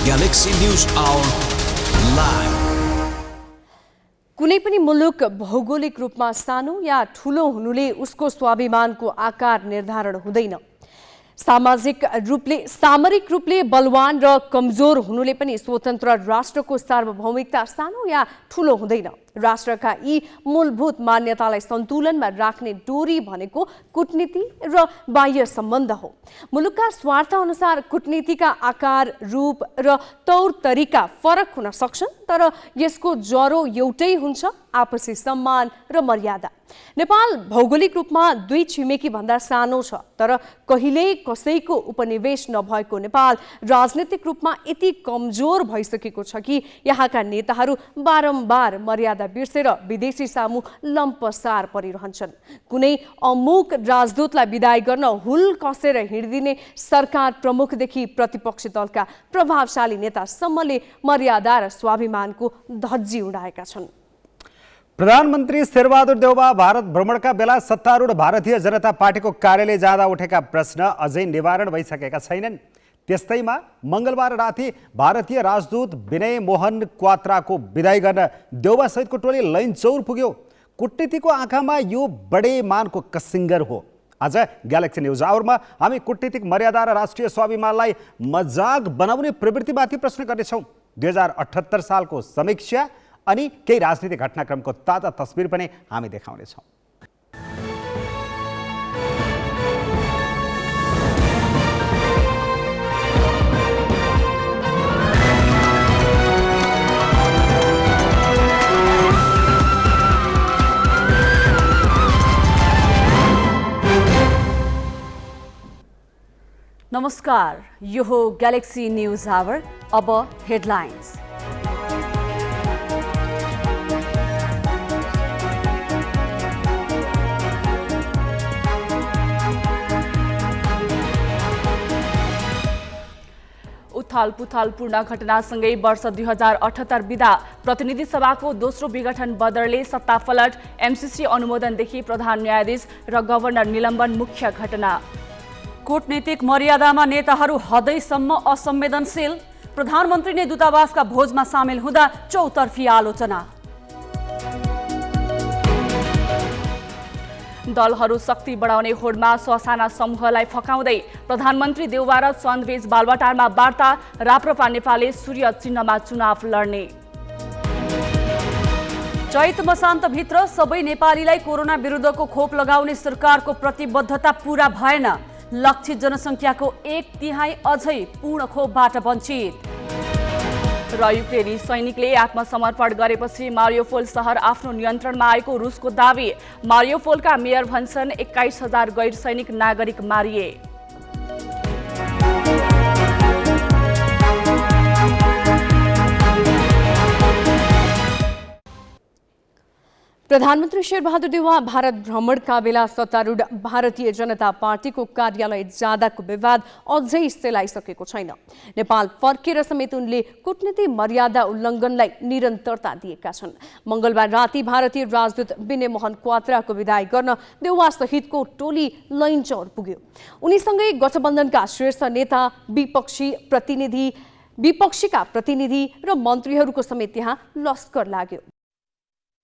Galaxy News Hour live. कुनै पनि मुलुक भौगोलिक रूपमा सानो या ठूलो हुनुले उसको स्वाभिमानको आकार निर्धारण हुँदैन। सामरिक रूपले बलवान र कमजोर हुनुले पनि स्वतन्त्र राष्ट्रको सार्वभौमिकता सानो या ठूलो हुँदैन। राष्ट्रका यी मूलभूत मान्यतालाई सन्तुलनमा राख्ने डोरी भनेको कूटनीति र बाह्य सम्बन्ध हो। मुलुकका स्वार्थ अनुसार कूटनीतिका आकार, रूप र तौर तरिका फरक हुन सक्छन्, तर यसको जरो एउटै हुन्छ, आपसी सम्मान र मर्यादा। नेपाल भौगोलिक रूपमा दुई छिमेकी भन्दा सानो छ, तर कहिल्यै कसैको उपनिवेश नभएको नेपाल राजनीतिक रूपमा यति कमजोर भइसकेको छ कि यहाँका नेताहरू बारम्बार मर्यादा बिर्सेर विदेशी सामु लम्पसार परिरहन्छन्। कुनै अमुक राजदूतलाई विदाई गर्न हुल कसेर हिँडिदिने सरकार प्रमुखदेखि प्रतिपक्षी दलका प्रभावशाली नेतासम्मले मर्यादा र स्वाभिमानको धज्जी उडाएका छन्। प्रधानमन्त्री शेरबहादुर देउवा भारत भ्रमणका बेला सत्तारूढ भारतीय जनता पार्टीको कार्यालय जाँदा उठेका प्रश्न अझै निवारण भइसकेका छैनन्। त्यस्तैमा मंगलबार राति भारतीय राजदूत विनय मोहन क्वात्राको विदाई गर्न देउवा सहितको टोली लैनचौर पुग्यो। कूटनीतिको आँखामा यो बडे मानको कसिङ्गर हो। आज ग्यालेक्सी न्युज आवरमा हामी कूटनीतिक मर्यादा र राष्ट्रिय स्वाभिमानलाई मजाक बनाउने प्रवृत्तिमाथि प्रश्न गर्नेछौँ। 2078 सालको समीक्षा अनि केही राजनीतिक घटनाक्रमको ताजा तस्बिर पनि हामी देखाउनेछौँ। नमस्कार, यो हो ग्यालेक्सी न्युज आवर। अब हेडलाइन्स। उथालपुथालपूर्ण घटनासँगै वर्ष 2078 बिदा। प्रतिनिधि सभाको दोस्रो विघटन बदरले सत्ताफलट, एमसीसी अनुमोदनदेखि प्रधान न्यायाधीश र गभर्नर निलम्बन मुख्य घटना। कूटनीतिक मर्यादामा नेताहरू हदैसम्म असंवेदनशील। प्रधानमन्त्री नै दूतावासका भोजमा सामेल हुँदा चौतर्फी आलोचना। दलहरू शक्ति बढाउने होडमा ससाना समूहलाई फकाउँदै प्रधानमन्त्री देउवा र चन्दबीच बालवाटारमा वार्ता। राप्रपा नेपालले सूर्य चिन्हमा चुनाव लड्ने। चैत मसान्तभित्र सबै नेपालीलाई कोरोना विरुद्धको खोप लगाउने सरकारको प्रतिबद्धता पूरा भएन। लक्षित जनसङ्ख्याको 1/3 अझै पूर्ण खोपबाट वञ्चित। र युक्रेनी सैनिकले आत्मसमर्पण गरेपछि मारियोपोल सहर आफ्नो नियन्त्रणमा आएको रुसको दावी। मारियोपोलका मेयर भन्छन् 21,000 गैर सैनिक नागरिक मारिए। प्रधानमन्त्री शेरबहादुर देउवा भारत भ्रमणका बेला सत्तारूढ भारतीय जनता पार्टीको कार्यालय जाँदाको विवाद अझै सेलाइसकेको छैन। नेपाल फर्केर समेत उनले कूटनीतिक मर्यादा उल्लङ्घनलाई निरन्तरता दिएका छन्। मंगलबार राति भारतीय राजदूत विनय मोहन क्वात्राको विदाई गर्न देउवा सहितको टोली लैनचौर पुग्यो। उनीसँगै गठबन्धनका शीर्ष नेता, विपक्षीका प्रतिनिधि र मन्त्रीहरूको समेत त्यहाँ लस्कर लाग्यो।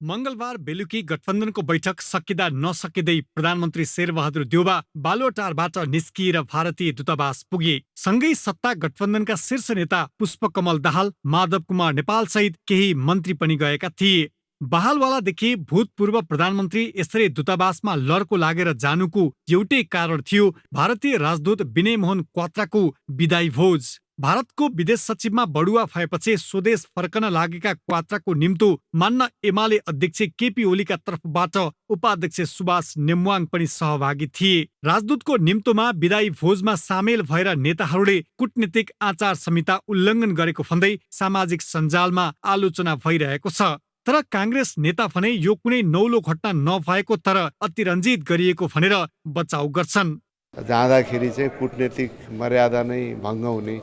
मंगलबार बेलुकी गठबन्धनको बैठक सकिँदा नसकिँदै प्रधानमन्त्री शेरबहादुर देउवा बालुवाटारबाट निस्किएर भारतीय दूतावास पुगे। सँगै सत्ता गठबन्धनका शीर्ष नेता पुष्पकमल दाहाल, माधव कुमार नेपाल सहित केही मन्त्री पनि गएका थिए। बहालवालादेखि भूतपूर्व प्रधानमन्त्री यसरी दूतावासमा लड्को लागेर जानुको एउटै कारण थियो, भारतीय राजदूत विनय मोहन क्वात्राको विदाई भोज। भारतको विदेश सचिवमा बढुवा भएपछि स्वदेश फर्कन लागेका क्वात्राको निम्तो मान्न एमाले अध्यक्ष केपी ओलीका तर्फबाट उपाध्यक्ष सुभाष नेमवाङ पनि सहभागी थिए। राजदूतको निम्तोमा विदाई भोजमा सामेल भएर नेताहरूले कूटनीतिक आचार संहिता उल्लङ्घन गरेको भन्दै सामाजिक सञ्जालमा आलोचना भइरहेको छ। तर काङ्ग्रेस नेता भने यो कुनै नौलो घटना नभएको तर अतिरञ्जित गरिएको भनेर बचाउ गर्छन्। जाँदाखेरि चाहिँ कूटनीतिक मर्यादा नै भङ्ग हुने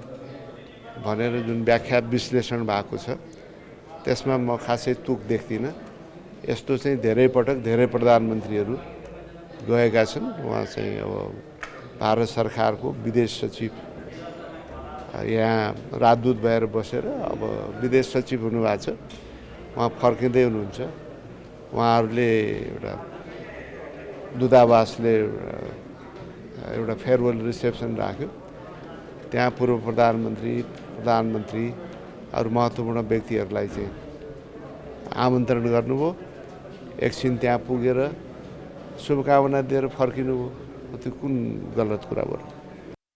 भनेर जुन व्याख्या विश्लेषण भएको छ त्यसमा म खासै तुक देख्दिनँ। यस्तो चाहिँ धेरै पटक धेरै प्रधानमन्त्रीहरू गएका छन्। उहाँ चाहिँ अब भारत सरकारको विदेश सचिव यहाँ राजदूत भएर बसेर अब विदेश सचिव हुनुभएको छ, उहाँ फर्किँदै हुनुहुन्छ। उहाँहरूले एउटा दूतावासले एउटा फेयरवेल रिसेप्सन राख्यो, त्यहाँ पूर्व प्रधानमन्त्री अरू महत्त्वपूर्ण व्यक्तिहरूलाई चाहिँ आमन्त्रण गर्नुभयो। एकछिन त्यहाँ पुगेर शुभकामना दिएर फर्किनुभयो। त्यो कुन गलत कुरा भयो?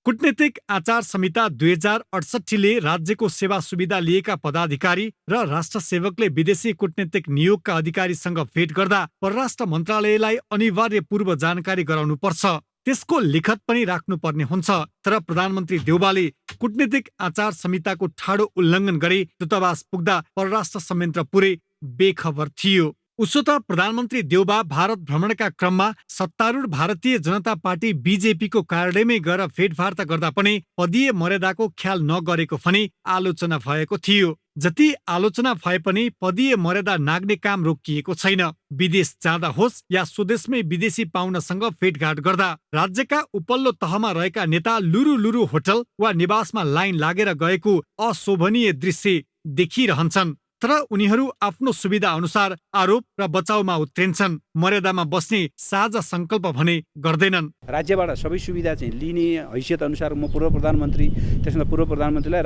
कूटनीतिक आचार संहिता 2068ले राज्यको सेवा सुविधा लिएका पदाधिकारी र राष्ट्र सेवकले विदेशी कूटनीतिक नियोगका अधिकारीसँग भेट गर्दा परराष्ट्र मन्त्रालयलाई अनिवार्य पूर्व जानकारी गराउनु पर्छ। त्यसको लिखत पनि राख्नुपर्ने हुन्छ। तर प्रधानमन्त्री देउबाले कूटनीतिक आचार संहिताको ठाडो उल्लङ्घन गरी दूतावास पुग्दा परराष्ट्र संयन्त्र पुरै बेखबर थियो। उसो त प्रधानमन्त्री देउबा भारत भ्रमणका क्रममा सत्तारूढ भारतीय जनता पार्टी बीजेपीको कार्यालयमै गएर भेटवार्ता गर्दा पनि पदीय मर्यादाको ख्याल नगरेको पनि आलोचना भएको थियो। जति आलोचना भए पनि पदीय मर्यादा नाग्ने काम रोकिएको छैन। विदेश जाँदा होस् या स्वदेशमै विदेशी पाहुनासँग भेटघाट गर्दा राज्यका उपल्लो तहमा रहेका नेता लुरु होटल वा निवासमा लाइन लागेर गएको अशोभनीय दृश्य देखिरहन्छन्। तर उनीहरू आफ्नो सुविधा अनुसार आरोप र बचाउमा उत्रिन्छन्। मर्यादामा बस्ने साझा संकल्प भने गर्दैनन्। राज्यबाट सबै सुविधा चाहिँ लिने हैसियत अनुसार म पूर्व प्रधानमन्त्री, त्यसमा पूर्व प्रधानमन्त्रीलाई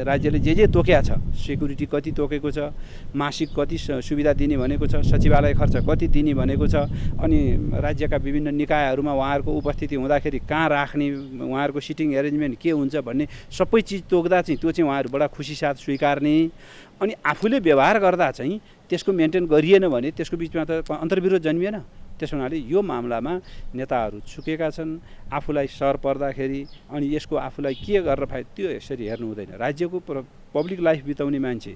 राज्यले जे तोकेको छ, सेक्युरिटी कति तोकेको छ, मासिक कति सुविधा दिने भनेको छ, सचिवालय खर्च कति दिने भनेको छ, अनि राज्यका विभिन्न निकायहरूमा उहाँहरूको उपस्थिति हुँदाखेरि कहाँ राख्ने, उहाँहरूको सिटिङ एरेन्जमेन्ट के हुन्छ भन्ने सबै चिज तोक्दा चाहिँ त्यो चाहिँ उहाँहरू बडा खुसी साथ स्वीकार्ने। अनि आफूले व्यवहार गर्दा चाहिँ त्यसको मेन्टेन गरिएन भने त्यसको बिचमा त अन्तर्विरोध जन्मिएन। त्यस हुनाले यो मामलामा नेताहरू चुकेका छन्। आफूलाई सर पर्दाखेरि अनि यसको आफूलाई के गरेर फाइदा, त्यो यसरी हेर्नु हुँदैन। राज्यको पब्लिक लाइफ बिताउने मान्छे,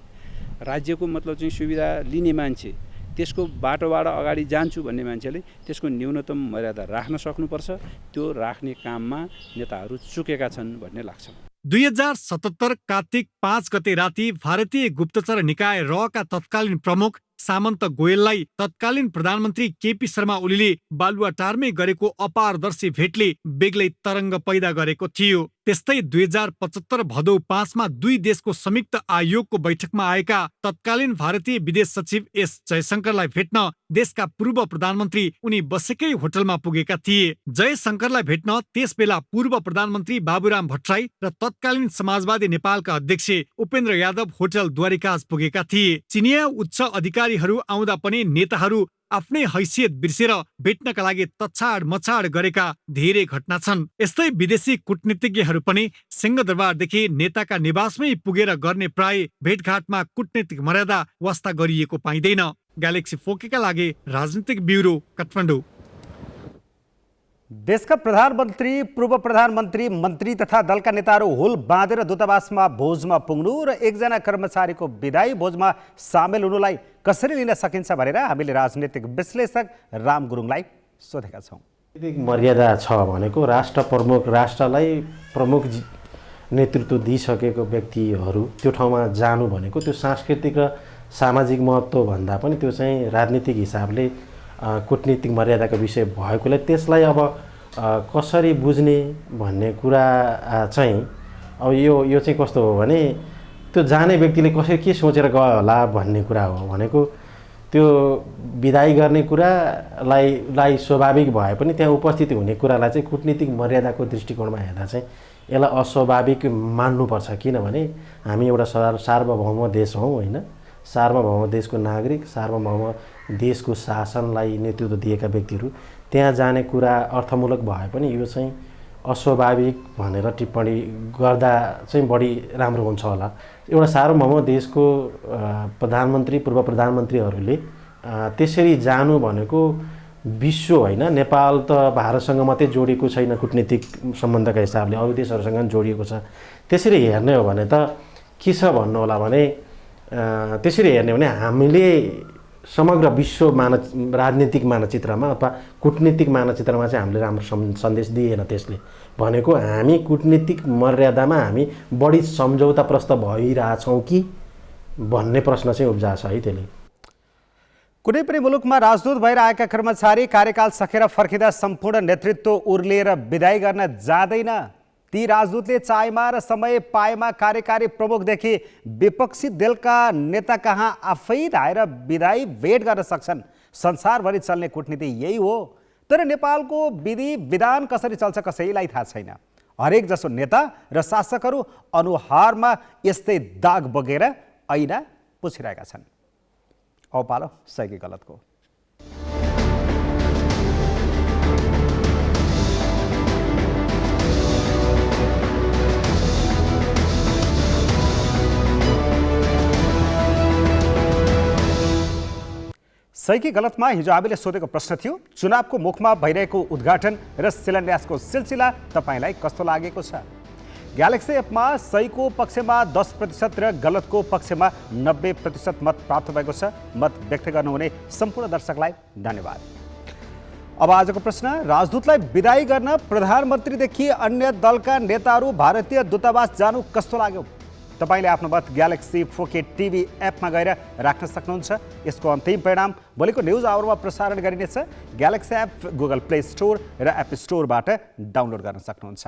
राज्यको मतलब चाहिँ सुविधा लिने मान्छे, त्यसको बाटोबाट अगाडि जान्छु भन्ने मान्छेले त्यसको न्यूनतम मर्यादा राख्न सक्नुपर्छ। त्यो राख्ने काममा नेताहरू चुकेका छन् भन्ने लाग्छ। 2077 कार्तिक 5 गते राति भारतीय गुप्तचर निकाय रका तत्कालीन प्रमुख सामन्त गोयललाई तत्कालीन प्रधानमन्त्री केपी शर्मा ओलीले बालुवाटारमै गरेको अपारदर्शी भेटले बेग्लै तरङ्ग पैदा गरेको थियो। त्यस्तै 2075 भदौ 5 मा दुई देशको संयुक्त आयोगको बैठकमा आएका तत्कालीन भारतीय विदेश सचिव एस जयशंकरलाई भेट्न देशका पूर्व प्रधानमन्त्री उनी बसेकै होटलमा पुगेका थिए। जयशंकरलाई भेट्न त्यसबेला पूर्व प्रधानमन्त्री बाबुराम भट्टराई र तत्कालीन समाजवादी नेपालका अध्यक्ष उपेन्द्र यादव होटल द्वारिकाज पुगेका थिए। चिनिया उच्च अधिकारीहरू आउँदा पनि नेताहरू आफ्नै हैसियत बिर्सेर भेट्नका लागि तछाड मछाड गरेका धेरै घटना छन्। यस्तै विदेशी कूटनीतिज्ञहरू पनि सिंहदरबारदेखि नेताका निवासमै पुगेर गर्ने प्राय भेटघाटमा कूटनीतिक मर्यादा वास्ता गरिएको पाइँदैन। ग्यालेक्सी फोकेका लागि राजनीतिक ब्युरो काठमाडौँ। देशका प्रधानमन्त्री, पूर्व प्रधानमन्त्री, मन्त्री तथा दलका नेताहरू हुल बाँधेर दूतावासमा भोजमा पुग्नु र एकजना कर्मचारीको विदाई भोजमा सामेल हुनुलाई कसरी लिन सकिन्छ भनेर हामीले राजनीतिक विश्लेषक राम गुरुङलाई सोधेका छौँ। मर्यादा छ भनेको राष्ट्र प्रमुख, राष्ट्रलाई प्रमुख नेतृत्व दिइसकेको व्यक्तिहरू त्यो ठाउँमा जानु भनेको त्यो सांस्कृतिक र सामाजिक महत्त्व भन्दा पनि त्यो चाहिँ राजनीतिक हिसाबले कूटनीतिक मर्यादाको विषय भएकोले त्यसलाई अब कसरी बुझ्ने भन्ने कुरा चाहिँ अब यो चाहिँ कस्तो हो भने त्यो जाने व्यक्तिले कसरी के सोचेर गयो होला भन्ने कुरा हो। भनेको त्यो विदाई गर्ने कुरालाई स्वाभाविक भए पनि त्यहाँ उपस्थित हुने कुरालाई चाहिँ कूटनीतिक मर्यादाको दृष्टिकोणमा हेर्दा चाहिँ यसलाई अस्वाभाविक मान्नुपर्छ। किनभने हामी एउटा सार्वभौम देश हौँ, होइन? सार्वभौम देशको नागरिक, सार्वभौम देशको शासनलाई नेतृत्व दिएका व्यक्तिहरू त्यहाँ जाने कुरा अर्थमूलक भए पनि यो चाहिँ अस्वाभाविक भनेर टिप्पणी गर्दा चाहिँ बढी राम्रो हुन्छ होला। एउटा सार्वभौम देशको प्रधानमन्त्री, पूर्व प्रधानमन्त्रीहरूले त्यसरी जानु भनेको विश्व होइन, नेपाल त भारतसँग मात्रै जोडिएको छैन कूटनीतिक सम्बन्धका हिसाबले, अरू देशहरूसँग जोडिएको छ। त्यसरी हेर्ने हो भने त के छ भन्नु होला भने त्यसरी हेर्ने भने हामीले समग्र विश्व राजनीतिक मानचित्रमा अथवा कूटनीतिक मानचित्रमा चाहिँ हामीले राम्रो सन्देश दिएन। त्यसले भनेको हामी कूटनीतिक मर्यादामा हामी बढी सम्झौताप्रस्त भइरहेछौँ कि भन्ने प्रश्न चाहिँ उब्जाछ है। त्यसले कुनै पनि मुलुकमा राजदूत भएर आएका कर्मचारी कार्यकाल सकेर फर्किँदा सम्पूर्ण नेतृत्व उर्लिएर विदाई गर्न जाँदैन। ती राजदूतले चाहेमा र समय पाएमा कार्यकारी प्रमुखदेखि विपक्षी दलका नेता कहाँ आफै धाएर विधायी भेट गर्न सक्छन्। संसारभरि चल्ने कूटनीति यही हो। तर नेपालको विधि विधान कसरी चल्छ कसैलाई थाहा छैन। हरेक जसो नेता र शासकहरू अनुहारमा यस्तै दाग बगेर ऐना पुछिरहेका छन्। औ पालो सही कि गलतको। सही कि गलतमा हिजो हामीले सोधेको प्रश्न थियो, चुनावको मुखमा भइरहेको उद्घाटन र शिलान्यासको सिलसिला तपाईँलाई कस्तो लागेको छ? ग्यालेक्सी एपमा सहीको पक्षमा 10% र गलतको पक्षमा 90% मत प्राप्त भएको छ। मत व्यक्त गर्नुहुने सम्पूर्ण दर्शकलाई धन्यवाद। अब आजको प्रश्न, राजदूतलाई विदाई गर्न प्रधानमन्त्रीदेखि अन्य दलका नेताहरू भारतीय दूतावास जानु कस्तो लाग्यो? तपाईले आफ्नो मत ग्यालेक्सी 4K टिभी एपमा गएर राख्न सक्नुहुन्छ। यसको अन्तिम परिणाम भोलिको न्युज आवरमा प्रसारण गरिनेछ। Galaxy app Google play store र एप स्टोरबाट डाउनलोड गर्न सक्नुहुन्छ।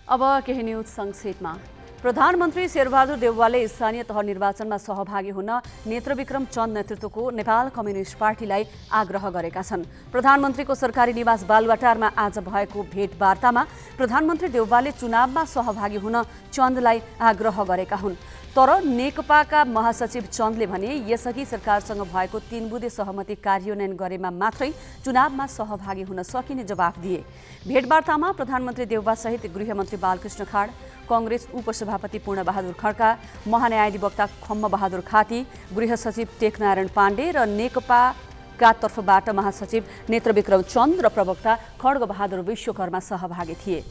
अब केही न्युज संक्षेपमा। प्रधानमन्त्री शेरबहादुर देउवाले स्थानीय तह निर्वाचनमा सहभागी हुन नेत्रविक्रम चन्द नेतृत्वको नेपाल कम्युनिस्ट पार्टीलाई आग्रह गरेका छन्। प्रधानमन्त्रीको सरकारी निवास बालुवाटारमा आज भएको भेटवार्तामा प्रधानमन्त्री देउवाले चुनावमा सहभागी हुन चन्दलाई आग्रह गरेका हुन्। तर नेकपाका महासचिव चन्दले भने यसअघि सरकारसँग भएको 3 बुँदे सहमति कार्यान्वयन गरेमा मात्रै चुनावमा सहभागी हुन सकिने जवाफ दिए। भेटवार्तामा प्रधानमन्त्री देउवासहित गृहमन्त्री बालकृष्ण खाड, कांग्रेस उपसभापति पूर्णबहादुर खड्का, महान्यायाधिवक्ता खम्मबहादुर खाती, गृह सचिव टेकनारायण पाण्डे र नेकपाका तर्फबाट महासचिव नेत्रविक्रम चन्द र प्रवक्ता खड्गबहादुर विश्वकर्मा सहभागी थिए।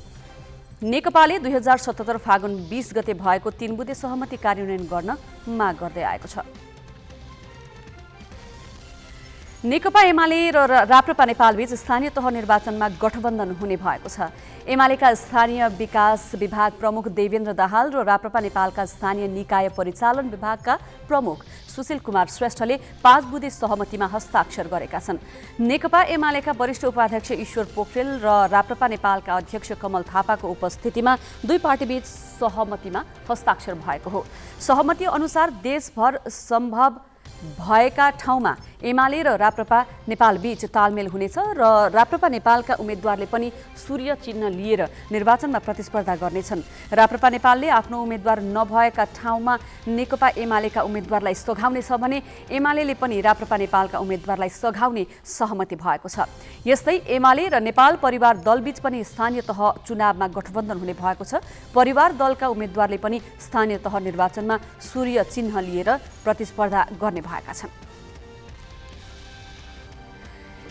नेकपाले 2077 फागुन 20 गते भएको 3 बुँदे सहमति कार्यान्वयन गर्न माग गर्दै आएको छ। नेकपा एमाले र राप्रपा नेपालबीच स्थानीय तह निर्वाचनमा गठबन्धन हुने भएको छ। एमालेका स्थानीय विकास विभाग प्रमुख देवेन्द्र दाहाल र राप्रपा नेपालका स्थानीय निकाय परिचालन विभागका प्रमुख सुशील कुमार श्रेष्ठले 5 बुँदे सहमतिमा हस्ताक्षर गरेका छन्। नेकपा एमालेका वरिष्ठ उपाध्यक्ष ईश्वर पोखरेल र राप्रपा नेपालका अध्यक्ष कमल थापाको उपस्थितिमा दुई पार्टीबीच सहमतिमा हस्ताक्षर भएको हो। सहमति अनुसार देशभर सम्भव भएका ठाउँमा एमाले र राप्रपा नेपालबीच तालमेल हुनेछ र राप्रपा नेपालका उम्मेद्वारले पनि सूर्य चिन्ह लिएर निर्वाचनमा प्रतिस्पर्धा गर्नेछन्। राप्रपा नेपालले आफ्नो उम्मेद्वार नभएका ठाउँमा नेकपा एमालेका उम्मेद्वारलाई सघाउनेछ भने एमाले पनि राप्रपा नेपालका उम्मेद्वारलाई सघाउने सहमति भएको छ। यस्तै एमाले र नेपाल परिवार दलबीच पनि स्थानीय तह चुनावमा गठबन्धन हुने भएको छ। परिवार दलका उम्मेद्वारले पनि स्थानीय तह निर्वाचनमा सूर्य चिन्ह लिएर प्रतिस्पर्धा गर्ने भएका छन्।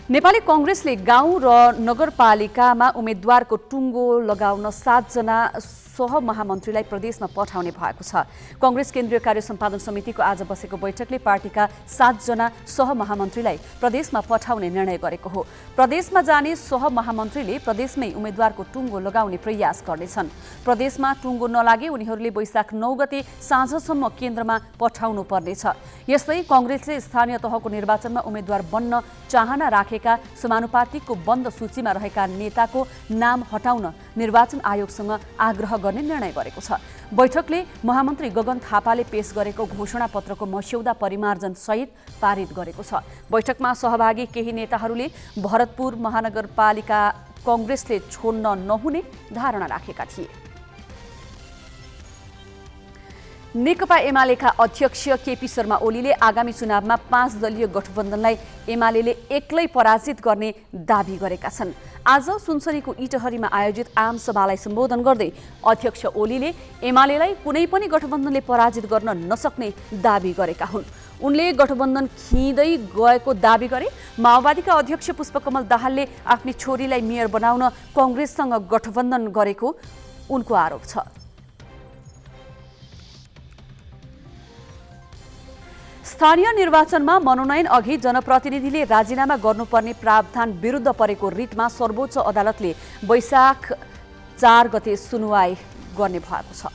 नेपाली कांग्रेसले गाउँ र नगरपालिकामा उम्मेद्वारको टुङ्गो लगाउन 7 जना सहमहामन्त्रीलाई प्रदेशमा पठाउने भएको छ। कांग्रेस केन्द्रीय कार्य सम्पादन समितिको आज बसेको बैठकले पार्टीका 7 जना सहमहामन्त्रीलाई प्रदेशमा पठाउने निर्णय गरेको हो। प्रदेशमा जाने सहमहामन्त्रीले प्रदेशमै उम्मेद्वारको टुङ्गो लगाउने प्रयास गर्नेछन्। प्रदेशमा टुङ्गो नलागे उनीहरूले वैशाख 9 गते साँझसम्म केन्द्रमा पठाउनु पर्नेछ। यस्तै कांग्रेसले स्थानीय तहको निर्वाचनमा उम्मेद्वार बन्न चाहना राखेका समानुपातिकको बन्द सूचीमा रहेका नेताको नाम हटाउन निर्वाचन आयोगसँग आग्रह गर्ने निर्णय गरेको छ। बैठकले महामन्त्री गगन थापाले पेश गरेको घोषणापत्रको मस्यौदा परिमार्जन सहित पारित गरेको छ। बैठकमा सहभागी केही नेताहरूले भरतपुर महानगरपालिका कांग्रेसले छोड्न नहुने धारणा राखेका थिए। नेकपा एमालेका अध्यक्ष केपी शर्मा ओलीले आगामी चुनावमा 5 दलीय गठबन्धनलाई एमालेले एक्लै पराजित गर्ने दाबी गरेका छन्। आज सुनसरीको इटहरीमा आयोजित आम सभालाई सम्बोधन गर्दै अध्यक्ष ओलीले एमालेलाई कुनै पनि गठबन्धनले पराजित गर्न नसक्ने दाबी गरेका हुन्। उनले गठबन्धन खिँदै गएको दाबी गरे। माओवादीका अध्यक्ष पुष्पकमल दाहालले आफ्नी छोरीलाई मेयर बनाउन कांग्रेससँग गठबन्धन गरेको उनको आरोप छ। स्थानीय निर्वाचनमा मनोनयन अघि जनप्रतिनिधिले राजीनामा गर्नुपर्ने प्रावधान विरुद्ध परेको रिटमा सर्वोच्च अदालतले वैशाख 4 गते सुनवाई गर्ने भएको छ।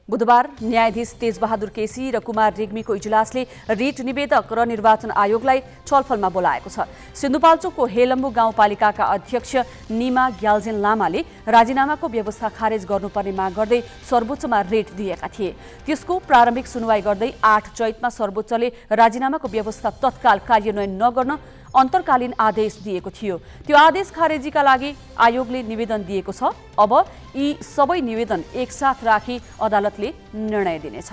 बुधबार न्यायाधीश तेजबहादुर केसी र कुमार रेग्मीको इजलासले रिट निवेदक र निर्वाचन आयोगलाई छलफलमा बोलाएको छ। सिन्धुपाल्चोकको हेलम्बु गाउँपालिकाका अध्यक्ष निमा ग्याल्जेन लामाले राजीनामाको व्यवस्था खारेज गर्नुपर्ने माग गर्दै सर्वोच्चमा रिट दिएका थिए। त्यसको प्रारम्भिक सुनवाई गर्दै 8 चैतमा सर्वोच्चले राजीनामाको व्यवस्था तत्काल कार्यान्वयन नगर्न अन्तर्कालीन आदेश दिएको थियो। त्यो आदेश खारेजीका लागि आयोगले निवेदन दिएको छ। अब यी सबै निवेदन एकसाथ राखी अदालतले निर्णय दिनेछ।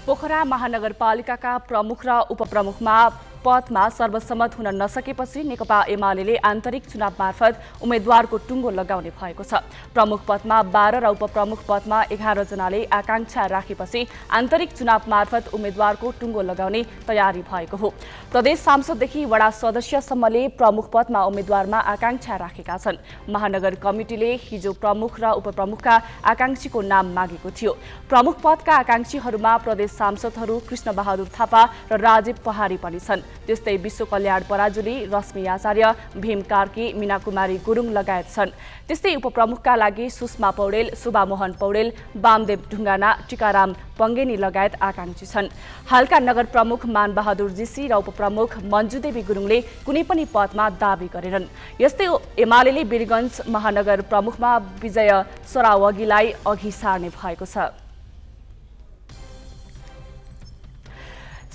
पोखरा महानगरपालिकाका प्रमुख र उपप्रमुखमा पदमा सर्वसम्मत हुन नसकेपछि नेकपा एमाले आन्तरिक चुनाव मार्फत उम्मेद्वारको टुङ्गो लगाउने भएको छ। प्रमुख पदमा 12 र उपप्रमुख पदमा 11 जनाले आकांक्षा राखेपछि आन्तरिक चुनाव मार्फत उम्मेद्वारको टुङ्गो लगाउने तयारी भएको हो। प्रदेश सांसददेखि वडा सदस्यसम्मले प्रमुख पदमा उम्मेद्वारमा आकांक्षा राखेका छन्। महानगर कमिटीले हिजो प्रमुख र उपप्रमुखका आकांक्षीको नाम मागेको थियो। प्रमुख पदका आकांक्षीहरूमा प्रदेश सांसदहरू कृष्णबहादुर थापा र राजीव पहाडी पनि छन्। त्यस्तै विश्व कल्याण पराजुली, रश्मि आचार्य, भीम कार्की, मीना कुमारी गुरुङ लगायत छन्। त्यस्तै उपप्रमुखका लागि सुषमा पौडेल, शुभामोहन पौडेल, वामदेव ढुङ्गाना, टीकाराम पङ्गेनी लगायत आकांक्षी छन्। हालका नगर प्रमुख मानबहादुर जीसी र उपप्रमुख मन्जुदेवी गुरुङले कुनै पनि पदमा दावी गरेनन्। यस्तै एमाले वीरगञ्ज महानगर प्रमुखमा विजय सरावगीलाई अघि सार्ने भएको छ।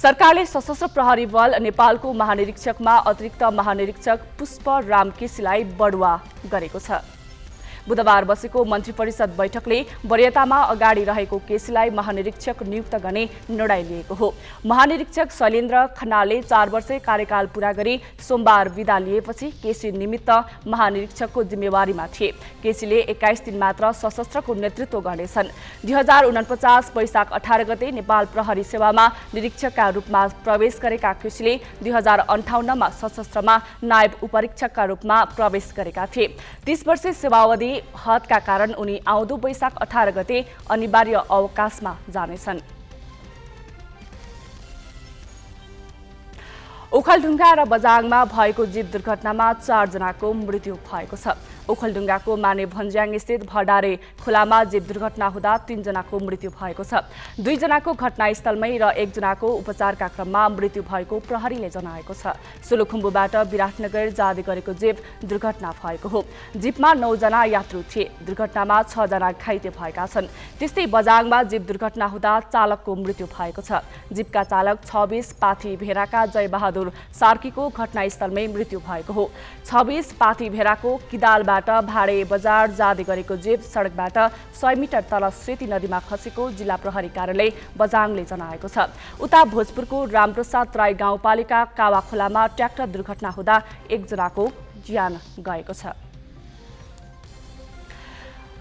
सरकारले सशस्त्र प्रहरी बल नेपालको महानिरीक्षकमा अतिरिक्त महानिरीक्षक पुष्प राम केसीलाई बढुवा गरेको छ। बुधबार बसेको मन्त्री परिषद बैठकले वरियतामा अगाडि रहेको केसीलाई महानिरीक्षक नियुक्त गर्ने निर्णय लिएको हो। महानिरीक्षक शैलेन्द्र खनालले 4 वर्ष कार्यकाल पूरा गरी सोमबार विदा लिएपछि केसी निमित्त महानिरीक्षकको जिम्मेवारीमा थिए। केसीले 21 दिन मात्र सशस्त्रको नेतृत्व गर्नेछन्। 2049 वैशाख 18 गते नेपाल प्रहरी सेवामा निरीक्षकका रूपमा प्रवेश गरेका केसीले 2058 मा सशस्त्रमा नायब उपरीक्षकका रूपमा प्रवेश गरेका थिए। 30 वर्ष सेवावधि हदका कारण उनी आउँदो वैशाख 18 गते अनिवार्य अवकाशमा जानेछन्। ओखलढुङ्गा र बजाङमा भएको जीव दुर्घटनामा 4 जनाको मृत्यु भएको छ। ओखलढुङ्गाको माने भन्ज्याङ स्थित भडारे खोलामा जीव दुर्घटना हुँदा 3 जनाको मृत्यु भएको छ। 2 जनाको घटनास्थलमै र 1 जनाको उपचारका क्रममा मृत्यु भएको प्रहरीले जनाएको छ। सोलुखुम्बुबाट विराटनगर जाँदै गरेको जीव दुर्घटना भएको हो। जीपमा 9 जना यात्रु थिए। दुर्घटनामा 6 जना घाइते भएका छन्। त्यस्तै बजाङमा जीव दुर्घटना हुँदा चालकको मृत्यु भएको छ। जीपका चालक 26 पाथी भेराका जयबहादुर सार्कीको घटनास्थलमै मृत्यु भएको हो। 26 पाथी भेराको किदालबाट भाडे बजार जाँदै गरेको जीव सडकबाट 100 मिटर तल सेती नदीमा खसेको जिल्ला प्रहरी कार्यालय बजाङले जनाएको छ। उता भोजपुरको रामप्रसाद राई गाउँपालिका कावाखोलामा ट्र्याक्टर दुर्घटना हुँदा 1 जनाको ज्यान गएको छ।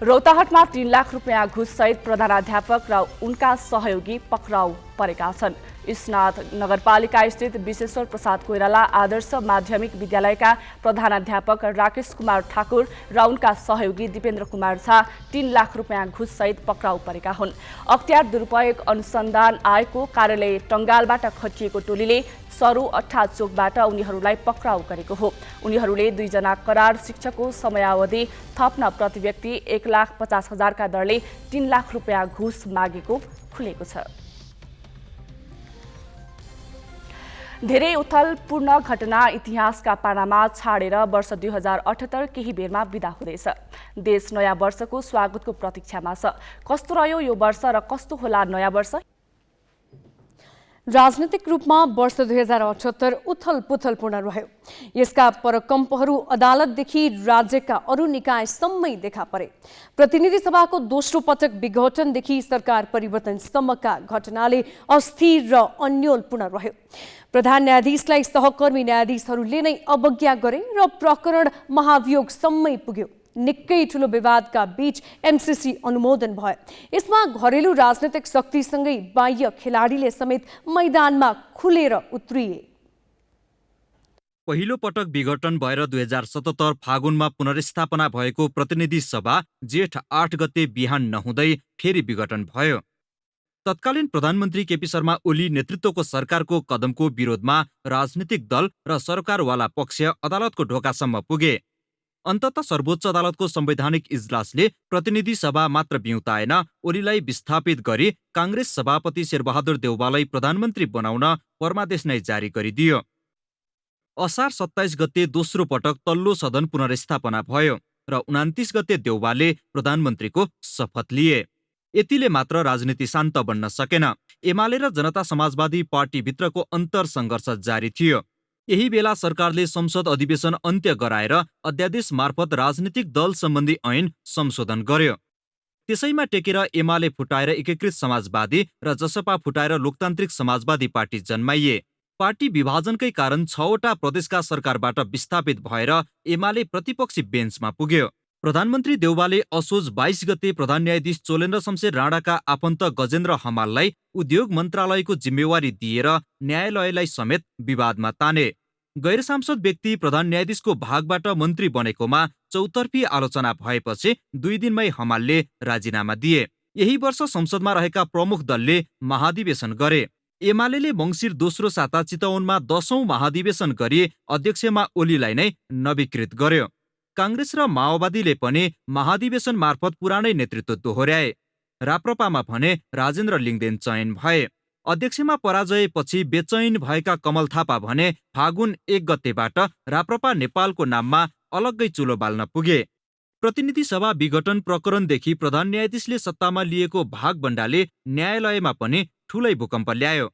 रौतहटमा 3 लाख रुपियाँ घुससहित प्रधानाध्यापक र उनका सहयोगी पक्राउ परेका छन्। इस्नाथ नगरपालिका स्थित विश्वेश्वर प्रसाद कोइराला आदर्श माध्यमिक विद्यालयका प्रधानाध्यापक राकेश कुमार ठाकुर र उनका सहयोगी दिपेन्द्र कुमार झा 3 लाख रुपियाँ घुससहित पक्राउ परेका हुन्। अख्तियार दुरुपयोग अनुसन्धान आयोगको कार्यालय टंगालबाट खटिएको टोलीले सरु अट्ठा चोकबाट उनीहरूलाई पक्राउ गरेको हो। उनीहरूले 2 जना करार शिक्षकको समयावधि थप्न प्रति व्यक्ति 1,50,000 का दरले 3 लाख रुपियाँ घुस मागेको खुलेको छ। धेरै उथलपूर्ण घटना इतिहासका पानामा छाडेर वर्ष 2078 केही बेरमा बिदा हुँदैछ। देश नयाँ वर्षको स्वागतको प्रतीक्षामा छ। कस्तो रह्यो यो वर्ष र कस्तो होला नयाँ वर्ष? राजनीतिक रूपमा वर्ष 2078 उथलपुथलपूर्ण रह्यो। यसका परकम्पहरू अदालतदेखि राज्यका अरू निकायसम्मै देखा परे। प्रतिनिधि सभाको दोस्रो पटक विघटनदेखि सरकार परिवर्तनसम्मका घटनाले अस्थिर र अन्योलपूर्ण रह्यो। प्रधान न्यायाधीशलाई सहकर्मी न्यायाधीशहरूले नै अवज्ञा गरे र प्रकरण महाभियोगसम्मै पुग्यो। निकै ठुलो विवादका बीच एमसीसी अनुमोदन भयो। यसमा घरेलु राजनीतिक शक्तिसँगै बाह्य खेलाडीले समेत मैदानमा खुलेर उत्रिए। पहिलो पटक विघटन भएर 2077 फागुनमा पुनर्स्थापना भएको प्रतिनिधि सभा जेठ 8 गते बिहान नहुँदै फेरि विघटन भयो। तत्कालीन प्रधानमन्त्री केपी शर्मा ओली नेतृत्वको सरकारको कदमको विरोधमा राजनीतिक दल र सरकारवाला पक्ष अदालतको ढोकासम्म पुगे। अन्तत सर्वोच्च अदालतको संवैधानिक इजलासले प्रतिनिधि सभा मात्र बिउताएन, ओलीलाई विस्थापित गरी काङ्ग्रेस सभापति शेरबहादुर देउवालाई प्रधानमन्त्री बनाउन परमादेश नै जारी गरिदियो। असार 27 गते दोस्रो पटक तल्लो सदन पुनर्स्थापना भयो र 29 गते देउवाले प्रधानमन्त्रीको शपथ लिए। यतिले मात्र राजनीति शान्त बन्न सकेन। एमाले र जनता समाजवादी पार्टीभित्रको अन्तर सङ्घर्ष जारी थियो। यही बेला सरकारले संसद अधिवेशन अन्त्य गराएर अध्यादेश मार्फत राजनीतिक दल सम्बन्धी ऐन संशोधन गर्यो। त्यसैमा टेकेर एमाले फुटाएर एकीकृत समाजवादी र जसपा फुटाएर लोकतान्त्रिक समाजवादी पार्टी जन्माइए। पार्टी विभाजनकै कारण 6वटा प्रदेशका सरकारबाट विस्थापित भएर एमाले प्रतिपक्षी बेन्चमा पुग्यो। प्रधानमन्त्री देउवाले असोज 22 गते प्रधान न्यायाधीश चोलेन्द्र शमशेर राणाका आफन्त गजेन्द्र हमाललाई उद्योग मन्त्रालयको जिम्मेवारी दिएर न्यायालयलाई समेत विवादमा ताने। गैर सांसद व्यक्ति प्रधान न्यायाधीशको भागबाट मन्त्री बनेकोमा चौतर्फी आलोचना भएपछि 2 दिनमै हमालले राजीनामा दिए। यही वर्ष संसदमा रहेका प्रमुख दलले महाधिवेशन गरे। एमाले मङ्सिर दोस्रो साता चितवनमा 10औं महाधिवेशन गरी अध्यक्षमा ओलीलाई नै नवीकृत गर्यो। काङ्ग्रेस र माओवादीले पनि महाधिवेशन मार्फत पुरानै नेतृत्व दोहोर्याए। राप्रपामा भने राजेन्द्र लिङदेन चयन भए। अध्यक्षमा पराजयपछि बेचैन भएका कमल थापा भने फागुन 1 गतेबाट राप्रपा नेपालको नाममा अलग्गै चुलो बाल्न पुगे। प्रतिनिधि सभा विघटन प्रकरणदेखि प्रधान न्यायाधीशले सत्तामा लिएको भागबण्डाले न्यायालयमा पनि ठूलै भूकम्प ल्यायो।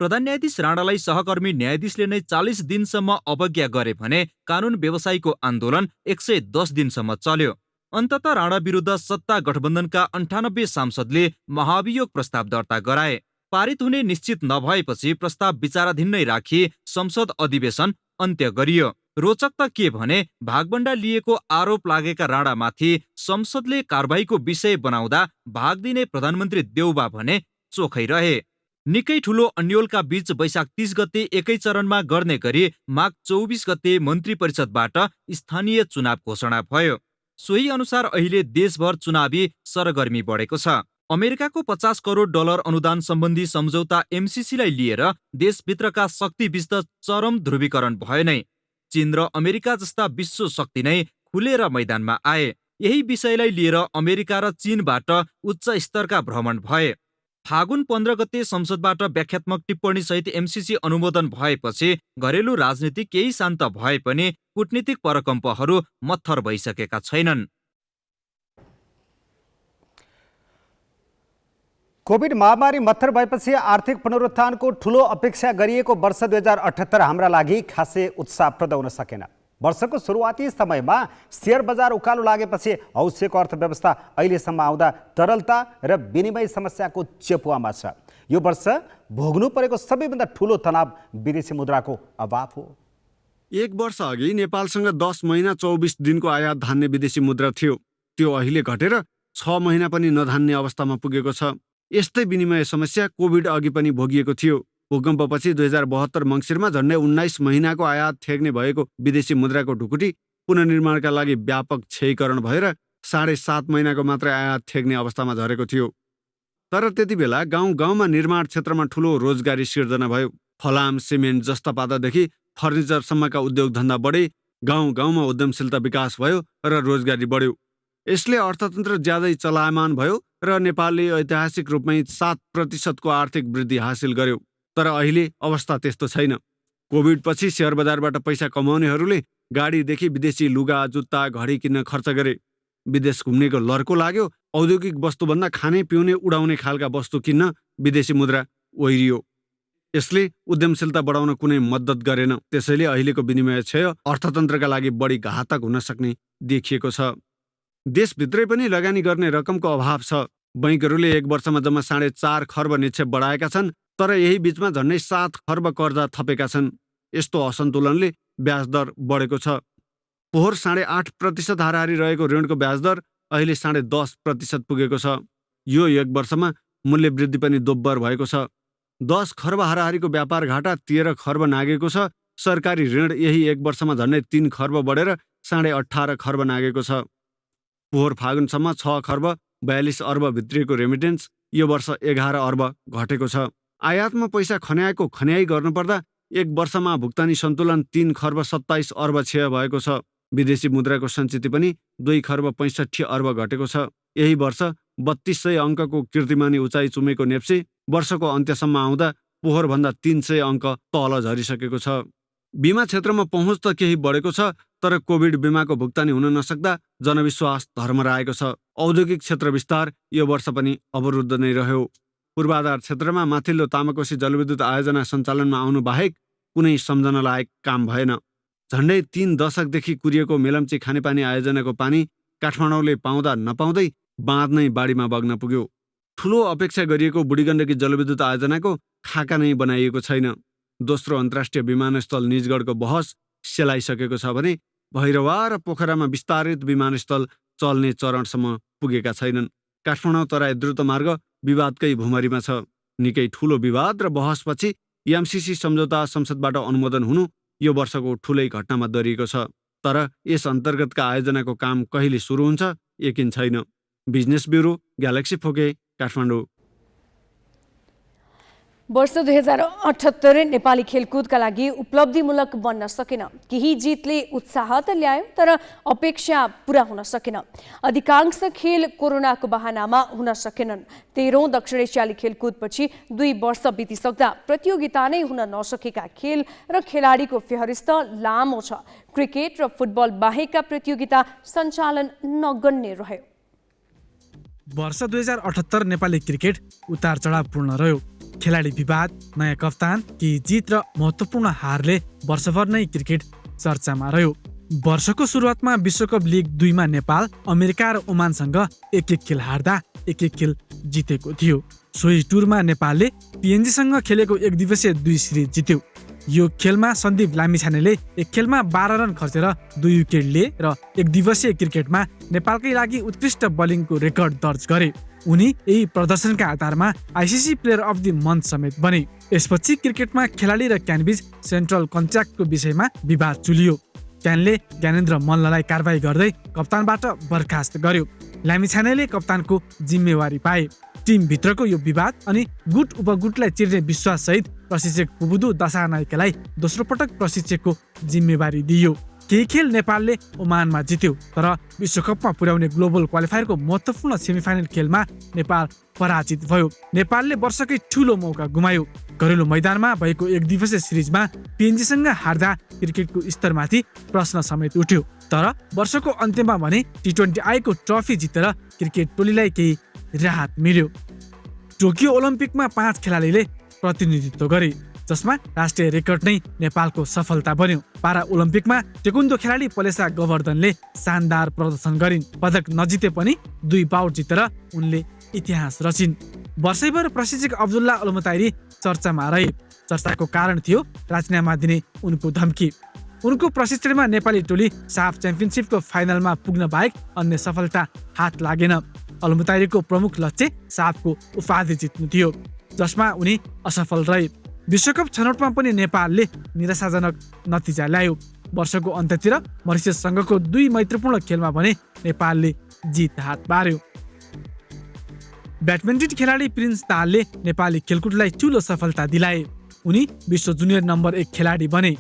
प्रधान न्यायाधीश राणालाई सहकर्मी न्यायाधीशले नै 40 दिनसम्म अवज्ञा गरे भने कानून व्यवसायीको आन्दोलन 110 दिनसम्म चल्यो। अन्तत राणा विरुद्ध सत्ता गठबन्धनका 98 सांसदले महाभियोग प्रस्ताव दर्ता गराए। पारित हुने निश्चित नभएपछि प्रस्ताव विचाराधीन नै राखी संसद अधिवेशन अन्त्य गरियो। रोचक त के भने भागबण्डा लिएको आरोप लागेका राणामाथि संसदले कारबाहीको विषय बनाउँदा भाग दिने प्रधानमन्त्री देउबा भने चोखै रहे। निकै ठूलो अन्योलका बीच वैशाख 30 गते एकै चरणमा गर्ने गरी माघ 24 गते मन्त्री परिषदबाट स्थानीय चुनाव घोषणा भयो। सोही अनुसार अहिले देशभर चुनावी सरगर्मी बढेको छ। अमेरिकाको 50 करोड डलर अनुदान सम्बन्धी सम्झौता एमसीसीलाई लिएर देशभित्रका शक्तिबीच त चरम ध्रुवीकरण भयो नै। चीन र अमेरिका जस्ता विश्व शक्ति नै खुलेर मैदानमा आए। यही विषयलाई लिएर अमेरिका र चीनबाट उच्च स्तरका भ्रमण भए। फागुन 15 गते संसदबाट व्याख्यात्मक टिप्पणी सहित एमसीसी अनुमोदन भएपछि घरेलु राजनीति केही शान्त भए पनि कूटनीतिक परकम्पहरू मत्थर भइसकेका छैनन्। कोभिड महामारी मत्थर भएपछि आर्थिक पुनरुत्थानको ठूलो अपेक्षा गरिएको वर्ष 2078 हाम्रा लागि खासै उत्साहप्रद हुन सकेन। वर्षको सुरुवाती समयमा शेयर बजार उकालो लागेपछि औषधको अर्थव्यवस्था अहिलेसम्म आउँदा तरलता र विनिमय समस्याको चेपुवामा छ। यो वर्ष भोग्नु परेको सबैभन्दा ठूलो तनाव विदेशी मुद्राको अभाव हो। 1 वर्ष अघि नेपालसँग 10 महिना 24 दिनको आयात धान्ने विदेशी मुद्रा थियो। त्यो अहिले घटेर 6 महिना पनि नधान्ने अवस्थामा पुगेको छ। यस्तै विनिमय समस्या कोभिड अघि पनि भोगिएको थियो। भूकम्पपछि 2072 मङ्सिरमा झन्डै 19 महिनाको आयात ठेक्ने भएको विदेशी मुद्राको ढुकुटी पुनर्निर्माणका लागि व्यापक क्षयीकरण भएर 7.5 महिनाको मात्रै आयात ठेक्ने अवस्थामा झरेको थियो। तर त्यति बेला गाउँ गाउँमा निर्माण क्षेत्रमा ठूलो रोजगारी सिर्जना भयो। फलाम, सिमेन्ट जस्ता पातादेखि फर्निचरसम्मका उद्योग धन्दा बढे, गाउँ गाउँमा उद्यमशीलता विकास भयो र रोजगारी बढ्यो। यसले अर्थतन्त्र ज्यादै चलायमान भयो र नेपालले ऐतिहासिक रूपमै 7% को आर्थिक वृद्धि हासिल गर्यो। तर अहिले अवस्था त्यस्तो छैन। कोभिडपछि शेयर बजारबाट पैसा कमाउनेहरूले गाडीदेखि विदेशी लुगा, जुत्ता, घडी किन्न खर्च गरे। विदेश घुम्नेको लर्को लाग्यो। औद्योगिक वस्तुभन्दा खाने पिउने उडाउने खालका वस्तु किन्न विदेशी मुद्रा ओहिरियो। यसले उद्यमशीलता बढाउन कुनै मद्दत गरेन। त्यसैले अहिलेको विनिमय क्षय अर्थतन्त्रका लागि बढी घातक हुन सक्ने देखिएको छ। देशभित्रै पनि लगानी गर्ने रकमको अभाव छ। बैंकहरूले 1 वर्षमा जम्मा 4.5 खर्ब निक्षेप बढाएका छन्, तर यही बीचमा झन्डै 7 खर्ब कर्जा थपेका छन्। यस्तो असन्तुलनले ब्याज दर बढेको छ। पोहोर 8.5% हाराहारी रहेको ऋणको ब्याज दर अहिले 10.5% पुगेको छ। यो 1 वर्षमा मूल्य वृद्धि पनि दोब्बर भएको छ। 10 खर्ब हाराहारीको व्यापार घाटा 13 खर्ब नागेको छ। सरकारी ऋण यही 1 वर्षमा झन्डै 3 खर्ब बढेर 18.5 खर्ब नागेको छ। पोहोर फागुनसम्म 6 खर्ब 42 अर्ब भित्रिएको रेमिटेन्स यो वर्ष 11 अर्ब घटेको छ। आयातमा पैसा खन्याएको खन्याई गर्नुपर्दा 1 वर्षमा भुक्तानी सन्तुलन 3 खर्ब 27 अर्ब क्षय भएको छ। विदेशी मुद्राको सञ्चित पनि 2 खर्ब 65 अर्ब घटेको छ। यही वर्ष 3200 अङ्कको कीर्तिमानी उचाइ चुमेको नेप्से वर्षको अन्त्यसम्म आउँदा पोहोरभन्दा 300 अङ्क तल झरिसकेको छ। बिमा क्षेत्रमा पहुँच त केही बढेको छ, तर कोभिड बिमाको भुक्तानी हुन नसक्दा जनविश्वास धर्मराएको छ। औद्योगिक क्षेत्र विस्तार यो वर्ष पनि अवरुद्ध नै रह्यो। पूर्वाधार क्षेत्रमा माथिल्लो तामाकोशी जलविद्युत आयोजना सञ्चालनमा आउनु बाहेक कुनै सम्झन लायक काम भएन। झन्डै 3 दशकदेखि कुरिएको मेलम्ची खानेपानी आयोजनाको पानी काठमाडौँले पाउँदा नपाउँदै बाँध नै बाढीमा बग्न पुग्यो। ठुलो अपेक्षा गरिएको बुढीगण्डकी जलविद्युत आयोजनाको खाका नै बनाइएको छैन। दोस्रो अन्तर्राष्ट्रिय विमानस्थल निजगढको बहस सेलाइसकेको छ भने भैरवा र पोखरामा विस्तारित विमानस्थल चल्ने चरणसम्म पुगेका छैनन्। काठमाडौँ तराई द्रुत मार्ग विवादकै भुमरीमा छ। निकै ठुलो विवाद र बहसपछि एमसिसी सम्झौता संसदबाट अनुमोदन हुनु यो वर्षको ठुलै घटनामा दरिएको छ। तर यस अन्तर्गतका आयोजनाको काम कहिले सुरु हुन्छ यकिन छैन। Business bureau, Galaxy four K, Kathmandu. वर्ष 2078 नेपाली खेलकुदका लागि उपलब्धिमूलक बन्न सकेन। केही जितले उत्साह त ल्यायो, तर अपेक्षा पूरा हुन सकेन। अधिकांश खेल कोरोनाको बहानामा हुन सकेनन्। 13औं दक्षिण एसियाली खेलकुदपछि 2 वर्ष बितिसक्दा प्रतियोगिता नै हुन नसकेका खेल र खेलाडीको फेहरिस्त लामो छ। क्रिकेट र फुटबल बाहेकका प्रतियोगिता सञ्चालन नगर्ने रह्यो। वर्ष 2078 नेपाली क्रिकेट उतार चढावपूर्ण रह्यो। खेलाडी विवाद, नयाँ कप्तान, केही जित र महत्त्वपूर्ण हारले वर्षभर नै क्रिकेट चर्चामा रह्यो। वर्षको सुरुवातमा विश्वकप लिग 2 मा नेपाल अमेरिका र ओमानसँग 1-1 खेल हार्दा 1-1 खेल जितेको थियो। सोही टुरमा नेपालले पिएनजीसँग खेलेको 1 दिवसीय 2 सिरिज जित्यो। यो खेलमा सन्दीप लामिछानेले 1 खेलमा 12 रन खर्चेर 2 विकेट लिए र 1 दिवसीय क्रिकेटमा नेपालकै लागि उत्कृष्ट बलिङको रेकर्ड दर्ज गरे। उनी यही प्रदर्शनका आधारमा ICC player of the month समेत बने। यसपछि क्रिकेटमा खेलाडी र क्यानबीच सेन्ट्रल कन्ट्र्याक्टको विषयमा विवाद चुलियो। क्यानले ज्ञानेन्द्र मल्ललाई कारबाही गर्दै कप्तानबाट बर्खास्त गर्यो। लामिछानेले कप्तानको जिम्मेवारी पाए। टिमभित्रको यो विवाद अनि गुट उपगुटलाई चिर्ने विश्वाससहित प्रशिक्षक पुबुदु दशानायकेलाई दोस्रो पटक प्रशिक्षकको जिम्मेवारी दिइयो। केही खेल नेपालले ओमानमा जित्यो, तर विश्वकपमा पुर्याउने ग्लोबल क्वालिफायरको महत्त्वपूर्ण सेमिफाइनल खेलमा नेपाल पराजित भयो। नेपालले वर्षकै ठूलो मौका गुमायो। घरेलु मैदानमा भएको 1 दिवसीय सिरिजमा पिएनजीसँग हार्दा क्रिकेटको स्तरमाथि प्रश्न समेत उठ्यो। तर वर्षको अन्त्यमा भने T20I को ट्रफी जितेर क्रिकेट टोलीलाई केही राहत मिल्यो। टोकियो ओलम्पिकमा 5 खेलाडीले प्रतिनिधित्व गरे, जसमा राष्ट्रिय रेकर्ड नै नेपालको सफलता बन्यो। पारा ओलम्पिकमा टेक्वान्डो खेलाडी पलेसा गोवर्धनले शानदार प्रदर्शन गरिन्। पदक नजिते पनि 2 बाउट जितेर उनले इतिहास रचिन्। वर्षैभर प्रशिक्षक अब्दुल्ला अलमताइरी चर्चामा रहे। चर्चाको कारण थियो राजीनामा दिने उनको धम्की। उनको प्रशिक्षणमा नेपाली टोली साफ च्याम्पियनसिपको फाइनलमा पुग्न बाहेक अन्य सफलता हात लागेन। अलमताइरीको प्रमुख लक्ष्य साफको उपाधि जित्नु थियो, जसमा उनी असफल रहे। विश्वकप छनौटमा पनि नेपालले निराशाजनक नतिजा ल्यायो। वर्षको अन्त्यतिर मरिसससँगको 2 मैत्रीपूर्ण खेलमा भने नेपालले जित हात पार्यो। ब्याडमिन्टन खेलाडी प्रिन्स तालले नेपाली खेलकुदलाई ठूलो सफलता दिलाए। उनी विश्व जुनियर नम्बर 1 खेलाडी बने।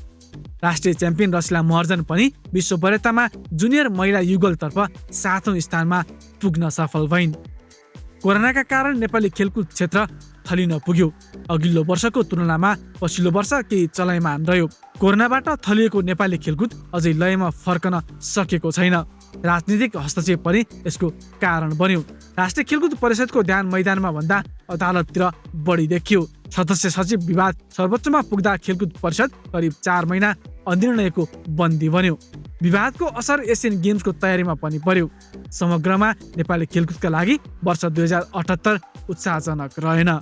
राष्ट्रिय च्याम्पियन रसिला महर्जन पनि विश्व वरियतामा जुनियर महिला युगलतर्फ 7औं स्थानमा पुग्न सफल भइन्। कोरोनाका कारण नेपाली खेलकुद क्षेत्र थलिन पुग्यो। अघिल्लो वर्षको तुलनामा पछिल्लो वर्ष केही चलायमान रह्यो। कोरोनाबाट थलिएको नेपाली खेलकुद अझै लयमा फर्कन सकेको छैन। राजनीतिक हस्तक्षेप पनि यसको कारण बन्यो। राष्ट्रिय खेलकुद परिषदको ध्यान मैदानमा भन्दा अदालततिर बढी देखियो। सदस्य सचिव विवाद सर्वोच्चमा पुग्दा खेलकुद परिषद करिब 4 महिना अनिर्णयको बन्दी बन्यो। विवादको असर एसियन गेम्सको तयारीमा पनि पर्यो। समग्रमा नेपाली खेलकुदका लागि वर्ष 2078 उत्साहजनक रहेन।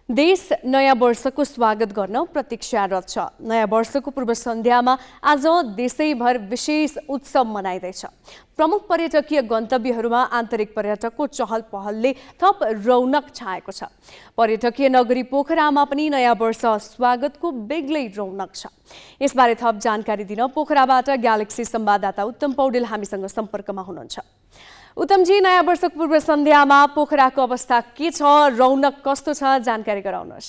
देश नयाँ वर्षको स्वागत गर्न प्रतीक्षारत छ। नयाँ वर्षको पूर्व सन्ध्यामा आज देशैभर विशेष उत्सव मनाइँदैछ। प्रमुख पर्यटकीय गन्तव्यहरूमा आन्तरिक पर्यटकको चहल पहलले थप रौनक छाएको छ। पर्यटकीय नगरी पोखरामा पनि नयाँ वर्ष स्वागतको बेग्लै रौनक छ। यसबारे थप जानकारी दिन पोखराबाट ग्यालेक्सी संवाददाता उत्तम पौडेल हामीसँग सम्पर्कमा हुनुहुन्छ। उत्तमजी, नयाँ वर्षको पूर्व सन्ध्यामा पोखराको अवस्था के छ, रौनक कस्तो छ, जानकारी गराउनुहोस्।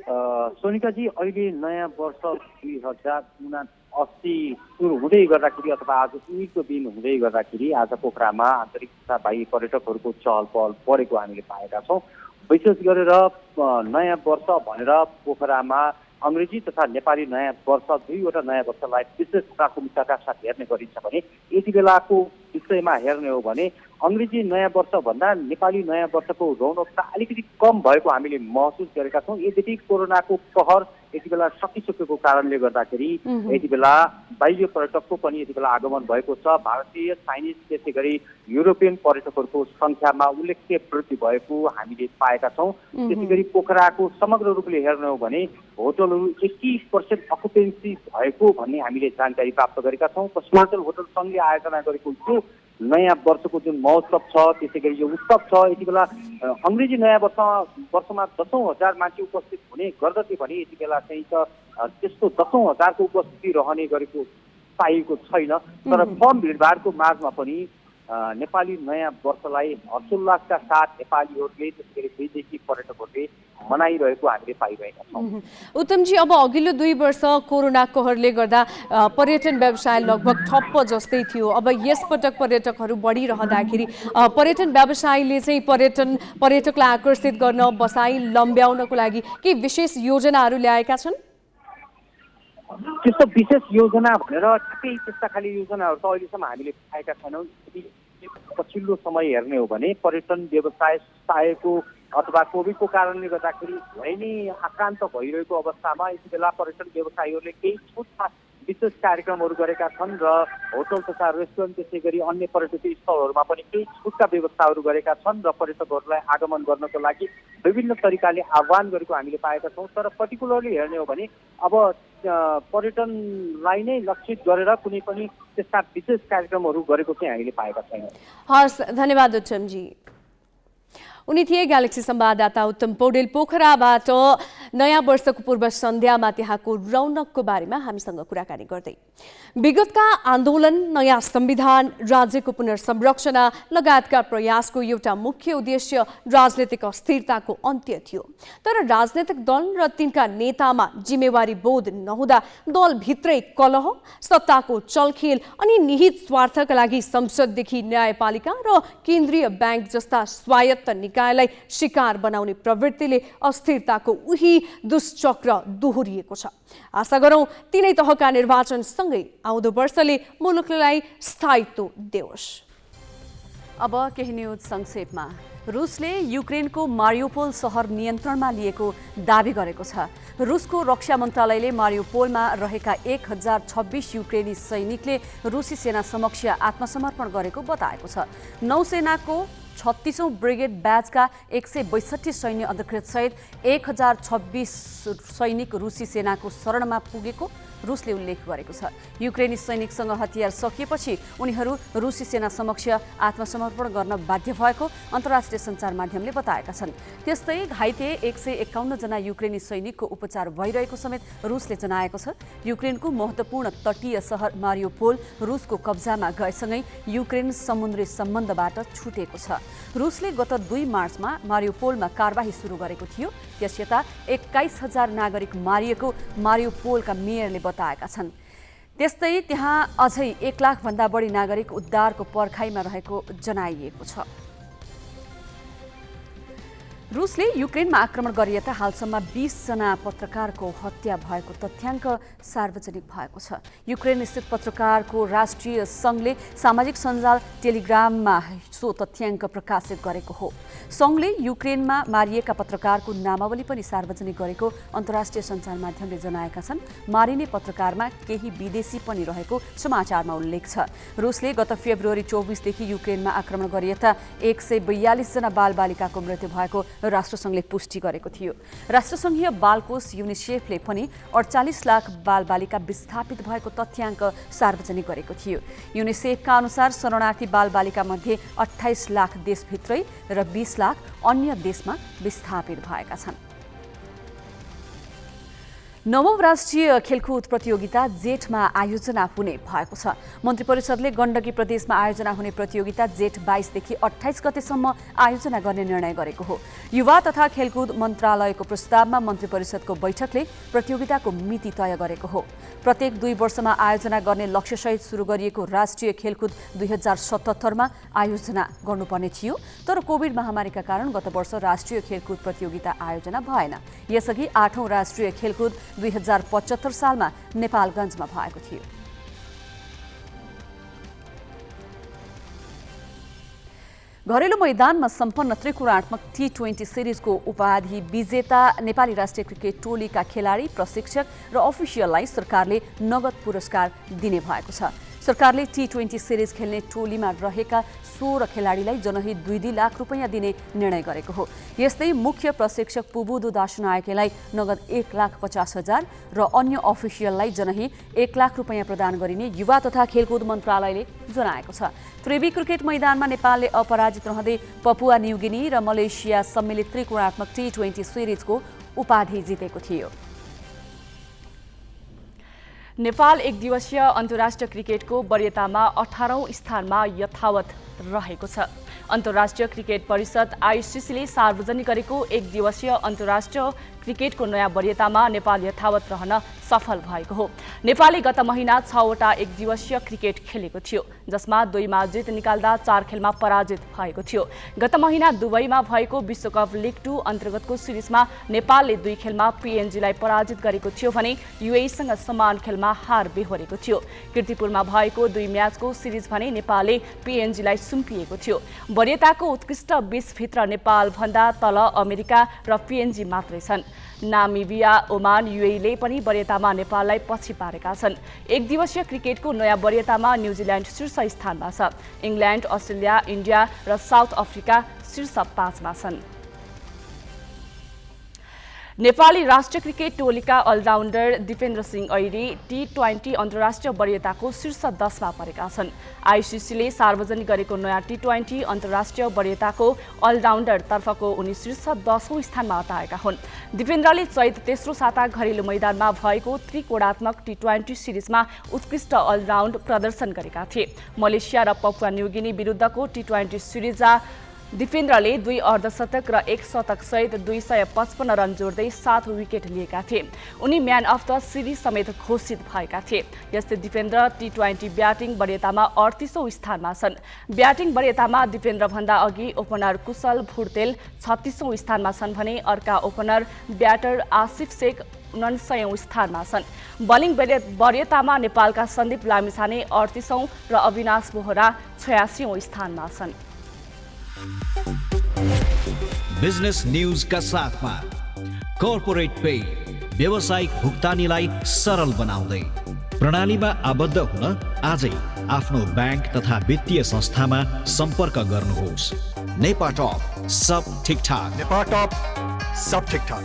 सोनिकाजी, अहिले नयाँ वर्ष 2079 सुरु हुँदै गर्दाखेरि अथवा आज उनीको दिन हुँदै गर्दाखेरि आज पोखरामा आन्तरिक तथा बाह्य पर्यटकहरूको चहल पहल बढेको हामीले पाएका छौँ। विशेष गरेर नयाँ वर्ष भनेर पोखरामा अङ्ग्रेजी तथा नेपाली नयाँ वर्ष दुईवटा नयाँ वर्षलाई विशेष प्राथमिकताका साथ हेर्ने गरिन्छ भने यति बेलाको विषयमा हेर्ने हो भने अङ्ग्रेजी नयाँ वर्षभन्दा नेपाली नयाँ वर्षको रौनकता अलिकति कम भएको हामीले महसुस गरेका छौँ। यद्यपि कोरोनाको कहर यति बेला सकिसकेको कारणले गर्दाखेरि यति बेला बाह्य पर्यटकको पनि यति बेला आगमन भएको छ। भारतीय, चाइनिज, त्यसै गरी युरोपियन पर्यटकहरूको सङ्ख्यामा उल्लेख्य वृद्धि भएको हामीले पाएका छौँ। त्यसै गरी पोखराको समग्र रूपले हेर्ने हो भने होटलहरू 81% अकुपेन्सी भएको भन्ने हामीले जानकारी प्राप्त गरेका छौँ। पश्चिमाञ्चल होटल सङ्घले आयोजना गरेको यो नयाँ वर्षको जुन महोत्सव छ, त्यसै गरी यो उत्सव छ, यति बेला अङ्ग्रेजी नयाँ वर्षमा 10,000 मान्छे उपस्थित हुने गर्दथे भने यति बेला चाहिँ त त्यस्तो 10,000को उपस्थिति रहने गरेको पाइएको छैन। तर कम भिडभाडको माझमा पनि नेपाली नयाँ वर्षलाई हर्षोल्लासका साथ नेपालीहरूले, त्यसै गरी विदेशी पर्यटकहरूले मनाइरहेको हामीले पाइरहेका छौँ। उत्तमजी, अब अघिल्लो 2 वर्ष कोरोना कहरले गर्दा पर्यटन व्यवसाय लगभग ठप्प जस्तै थियो। अब यसपटक पर्यटकहरू बढिरहँदाखेरि पर्यटन व्यवसायले चाहिँ पर्यटकलाई आकर्षित गर्न, बसाई लम्ब्याउनको लागि के विशेष योजनाहरू ल्याएका छन्? त्यस्तो विशेष योजना भनेर ठिकै त्यस्ता खालि योजनाहरू त अहिलेसम्म हामीले पाएका छैनौँ। पछिल्लो समय हेर्ने हो भने पर्यटन व्यवसाय सुस्ताएको अथवा कोभिडको कारणले गर्दाखेरि धेरै नै आक्रान्त भइरहेको अवस्थामा यति बेला पर्यटन व्यवसायीहरूले केही छुटका विशेष कार्यक्रमहरू गरेका छन् र होटल तथा रेस्टुरेन्ट, त्यसै गरी अन्य पर्यटकीय स्थलहरूमा पनि केही छुटका व्यवस्थाहरू गरेका छन् र पर्यटकहरूलाई आगमन गर्नको लागि विभिन्न तरिकाले आह्वान गरेको हामीले पाएका छौँ। तर पर्टिकुलरली हेर्ने हो भने अब पर्यटनलाई नै लक्षित गरेर कुनै पनि त्यस्ता विशेष कार्यक्रमहरू गरेको चाहिँ हामीले पाएका छैनौँ। हस्, धन्यवाद उत्तमजी। उनी थिए ग्यालेक्सी संवाददाता उत्तम पौडेल। पोखराबाट नयाँ वर्षको पूर्व सन्ध्यामा त्यहाँको रौनकको बारेमा हामीसँग कुराकानी गर्दै। विगतका आन्दोलन, नयाँ संविधान, राज्यको पुनर्संरचना लगायतका प्रयासको एउटा मुख्य उद्देश्य राजनीतिक अस्थिरताको अन्त्य थियो। तर राजनीतिक दल र तिनका नेतामा जिम्मेवारी बोध नहुँदा दलभित्रै कलह, सत्ताको चलखेल अनि निहित स्वार्थका लागि संसददेखि न्यायपालिका र केन्द्रीय ब्याङ्क जस्ता स्वायत्त निकायलाई शिकार बनाउने प्रवृत्तिले अस्थिरताको उही दुष्चक्र दोहोरिएको छ। आशा गरौँ तिनै तहका निर्वाचनसँगै आउँदो वर्षले मुलुकलाई स्थायित्व देओस्। अब केही न्युज संक्षेपमा। रुसले युक्रेनको मारियोपोल सहर नियन्त्रणमा लिएको दावी गरेको छ। रुसको रक्षा मन्त्रालयले मारियोपोलमा रहेका 1026 युक्रेनी सैनिकले रुसी सेना समक्ष आत्मसमर्पण गरेको बताएको छ। नौसेनाको 36औं ब्रिगेड ब्याचका 162 सैन्य अधिकृत सहित 1026 सैनिक रुसी सेनाको शरणमा पुगेको रुसले उल्लेख गरेको छ। युक्रेनी सैनिकसँग हतियार सकिएपछि उनीहरू रुसी सेना समक्ष आत्मसमर्पण गर्न बाध्य भएको अन्तर्राष्ट्रिय सञ्चार माध्यमले बताएका छन्। त्यस्तै घाइते 151 जना युक्रेनी सैनिकको उपचार भइरहेको समेत रुसले जनाएको छ। युक्रेनको महत्त्वपूर्ण तटीय सहर मारियोपोल रुसको कब्जामा गएसँगै युक्रेन समुद्री सम्बन्धबाट छुटेको छ। रुसले गत 2 मार्चमा मारियोपोलमा कारबाही सुरु गरेको थियो। त्यसयता 21,000 नागरिक मारिएको मारियोपोलका मेयरले बताएका छन्। त्यस्तै त्यहाँ अझै 1 लाख भन्दा बढी नागरिक उद्धारको पर्खाइमा रहेको जनाइएको छ। रुसले युक्रेनमा आक्रमण गरिएता हालसम्म 20 जना पत्रकारको हत्या भएको तथ्याङ्क सार्वजनिक भएको छ। युक्रेन स्थित पत्रकारको राष्ट्रिय सङ्घले सामाजिक सञ्जाल टेलिग्राममा सो तथ्याङ्क प्रकाशित गरेको हो। सङ्घले युक्रेनमा मारिएका पत्रकारको नामावली पनि सार्वजनिक गरेको अन्तर्राष्ट्रिय सञ्चार माध्यमले जनाएका छन्। मारिने पत्रकारमा केही विदेशी पनि रहेको समाचारमा उल्लेख छ। रुसले गत फेब्रुअरी 24 देखि युक्रेनमा आक्रमण गरिएता 142 जना बालबालिकाको मृत्यु भएको राष्ट्रसङ्घले पुष्टि गरेको थियो। राष्ट्रसङ्घीय बालकोष युनिसेफले पनि 48 लाख बालबालिका विस्थापित भएको तथ्याङ्क सार्वजनिक गरेको थियो। युनिसेफका अनुसार शरणार्थी बालबालिका मध्ये 28 लाख देशभित्रै र 20 लाख अन्य देशमा विस्थापित भएका छन्। नवौं राष्ट्रिय खेलकुद प्रतियोगिता जेठमा आयोजना हुने भएको छ। मन्त्री परिषदले गण्डकी प्रदेशमा आयोजना हुने प्रतियोगिता जेठ 22 देखि 28 गतेसम्म आयोजना गर्ने निर्णय गरेको हो। युवा तथा खेलकुद मन्त्रालयको प्रस्तावमा मन्त्री परिषदको बैठकले प्रतियोगिताको मिति तय गरेको हो। प्रत्येक 2 वर्षमा आयोजना गर्ने लक्ष्यसहित सुरु गरिएको राष्ट्रिय खेलकुद 2077मा आयोजना गर्नुपर्ने थियो, तर कोभिड महामारीका कारण गत वर्ष राष्ट्रिय खेलकुद प्रतियोगिता आयोजना भएन। यसअघि 8औं राष्ट्रिय खेलकुद 2075 सालमा नेपालगञ्जमा भएको थियो। घरेलु मैदानमा सम्पन्न त्रिकोणात्मक T20 सिरिजको उपाधि विजेता नेपाली राष्ट्रिय क्रिकेट टोलीका खेलाडी, प्रशिक्षक र अफिसियललाई सरकारले नगद पुरस्कार दिने भएको छ। सरकारले T20 सिरिज खेल्ने टोलीमा रहेका 16 खेलाडीलाई जनही 2 लाख रुपैयाँ दिने निर्णय गरेको हो। यस्तै मुख्य प्रशिक्षक पुबुदु दासनायकेलाई नगद 1,50,000 र अन्य अफिसियललाई जनही 1 लाख रुपैयाँ प्रदान गरिने युवा तथा खेलकुद मन्त्रालयले जनाएको छ। त्रिवी क्रिकेट मैदानमा नेपालले अपराजित रहँदै पपुवा न्युगिनी र मलेसिया सम्मिलित त्रिकोणात्मक T20 सिरिजको उपाधि जितेको थियो। नेपाल एक दिवसीय अन्तर्राष्ट्रिय क्रिकेटको वरियतामा 18औं स्थानमा यथावत रहेको छ। अन्तर्राष्ट्रिय क्रिकेट परिषद ICCले सार्वजनिक गरेको एक दिवसीय अन्तर्राष्ट्रिय क्रिकेटको नयाँ वरियतामा नेपाल यथावत रहन सफल भएको हो। नेपालले गत महिना 6 वटा एक दिवसीय क्रिकेट खेलेको थियो, जसमा 2 मा जित निकाल्दा 4 खेलमा पराजित भएको थियो। गत महिना दुबईमा भएको विश्वकप लिग 2 अन्तर्गतको सिरिजमा नेपालले 2 खेलमा PNGलाई पराजित गरेको थियो भने UAE सँग समान खेलमा हार बेहोरेको थियो। कीर्तिपुरमा भएको 2 म्याचको सिरिज भने नेपालले PNGलाई सुम्पिएको थियो। वरियताको उत्कृष्ट 20 भित्र नेपाल भन्दा तल अमेरिका र PNG मात्रै छन्। नामिबिया, ओमान, UAE ले पनि वरियतामा नेपाललाई पछि पारेका छन्। एक दिवसीय क्रिकेटको नयाँ वरियतामा न्युजिल्यान्ड शीर्ष स्थानमा छ। इङ्ल्यान्ड, अस्ट्रेलिया, इन्डिया र साउथ अफ्रिका शीर्ष 5 मा छन्। नेपाली राष्ट्रिय क्रिकेट टोलीका अलराउन्डर दिपेन्द्र सिंह ऐरी T20 अन्तर्राष्ट्रिय वरियताको शीर्ष 10 मा परेका छन्। ICCले सार्वजनिक गरेको नयाँ T20 अन्तर्राष्ट्रिय वरियताको अलराउन्डर तर्फको उनी शीर्ष 10औं स्थानमा अटाएका हुन्। दिपेन्द्रले चैत तेस्रो साता घरेलु मैदानमा भएको त्रिकोणात्मक T20 सिरिजमा उत्कृष्ट अलराउन्ड प्रदर्शन गरेका थिए। मलेसिया र पपुवा न्युगिनी विरुद्धको T20 सिरिजमा दिपेन्द्रले 2 अर्धशतक र 1 शतक सहित 255 रन जोड्दै 7 विकेट लिएका थिए। उनी म्यान अफ द सिरिज समेत घोषित भएका थिए। यस्तै दिपेन्द्र T20 ब्याटिङ वरियतामा 38औं स्थानमा छन्। ब्याटिङ वरियतामा दिपेन्द्र भन्दा अघि ओपनर कुशल भुर्तेल 36औं स्थानमा छन् भने अर्का ओपनर ब्याटर आसिफ शेख 49औं स्थानमा छन्। बलिङ वरियतामा नेपालका सन्दीप लामिछाने 38औं र अविनाश बोहरा 86औं स्थानमा छन्। बिजनेस न्यूज का साथमा कर्पोरेट पे व्यावसायिक भुक्तानीलाई सरल बनाउँदै प्रणालीमा आबद्ध हुन आजै आफ्नो बैंक तथा वित्तीय संस्थामा सम्पर्क गर्नुहोस्। नेपाटप सब ठिकठाक। नेपाटप सब ठिकठाक।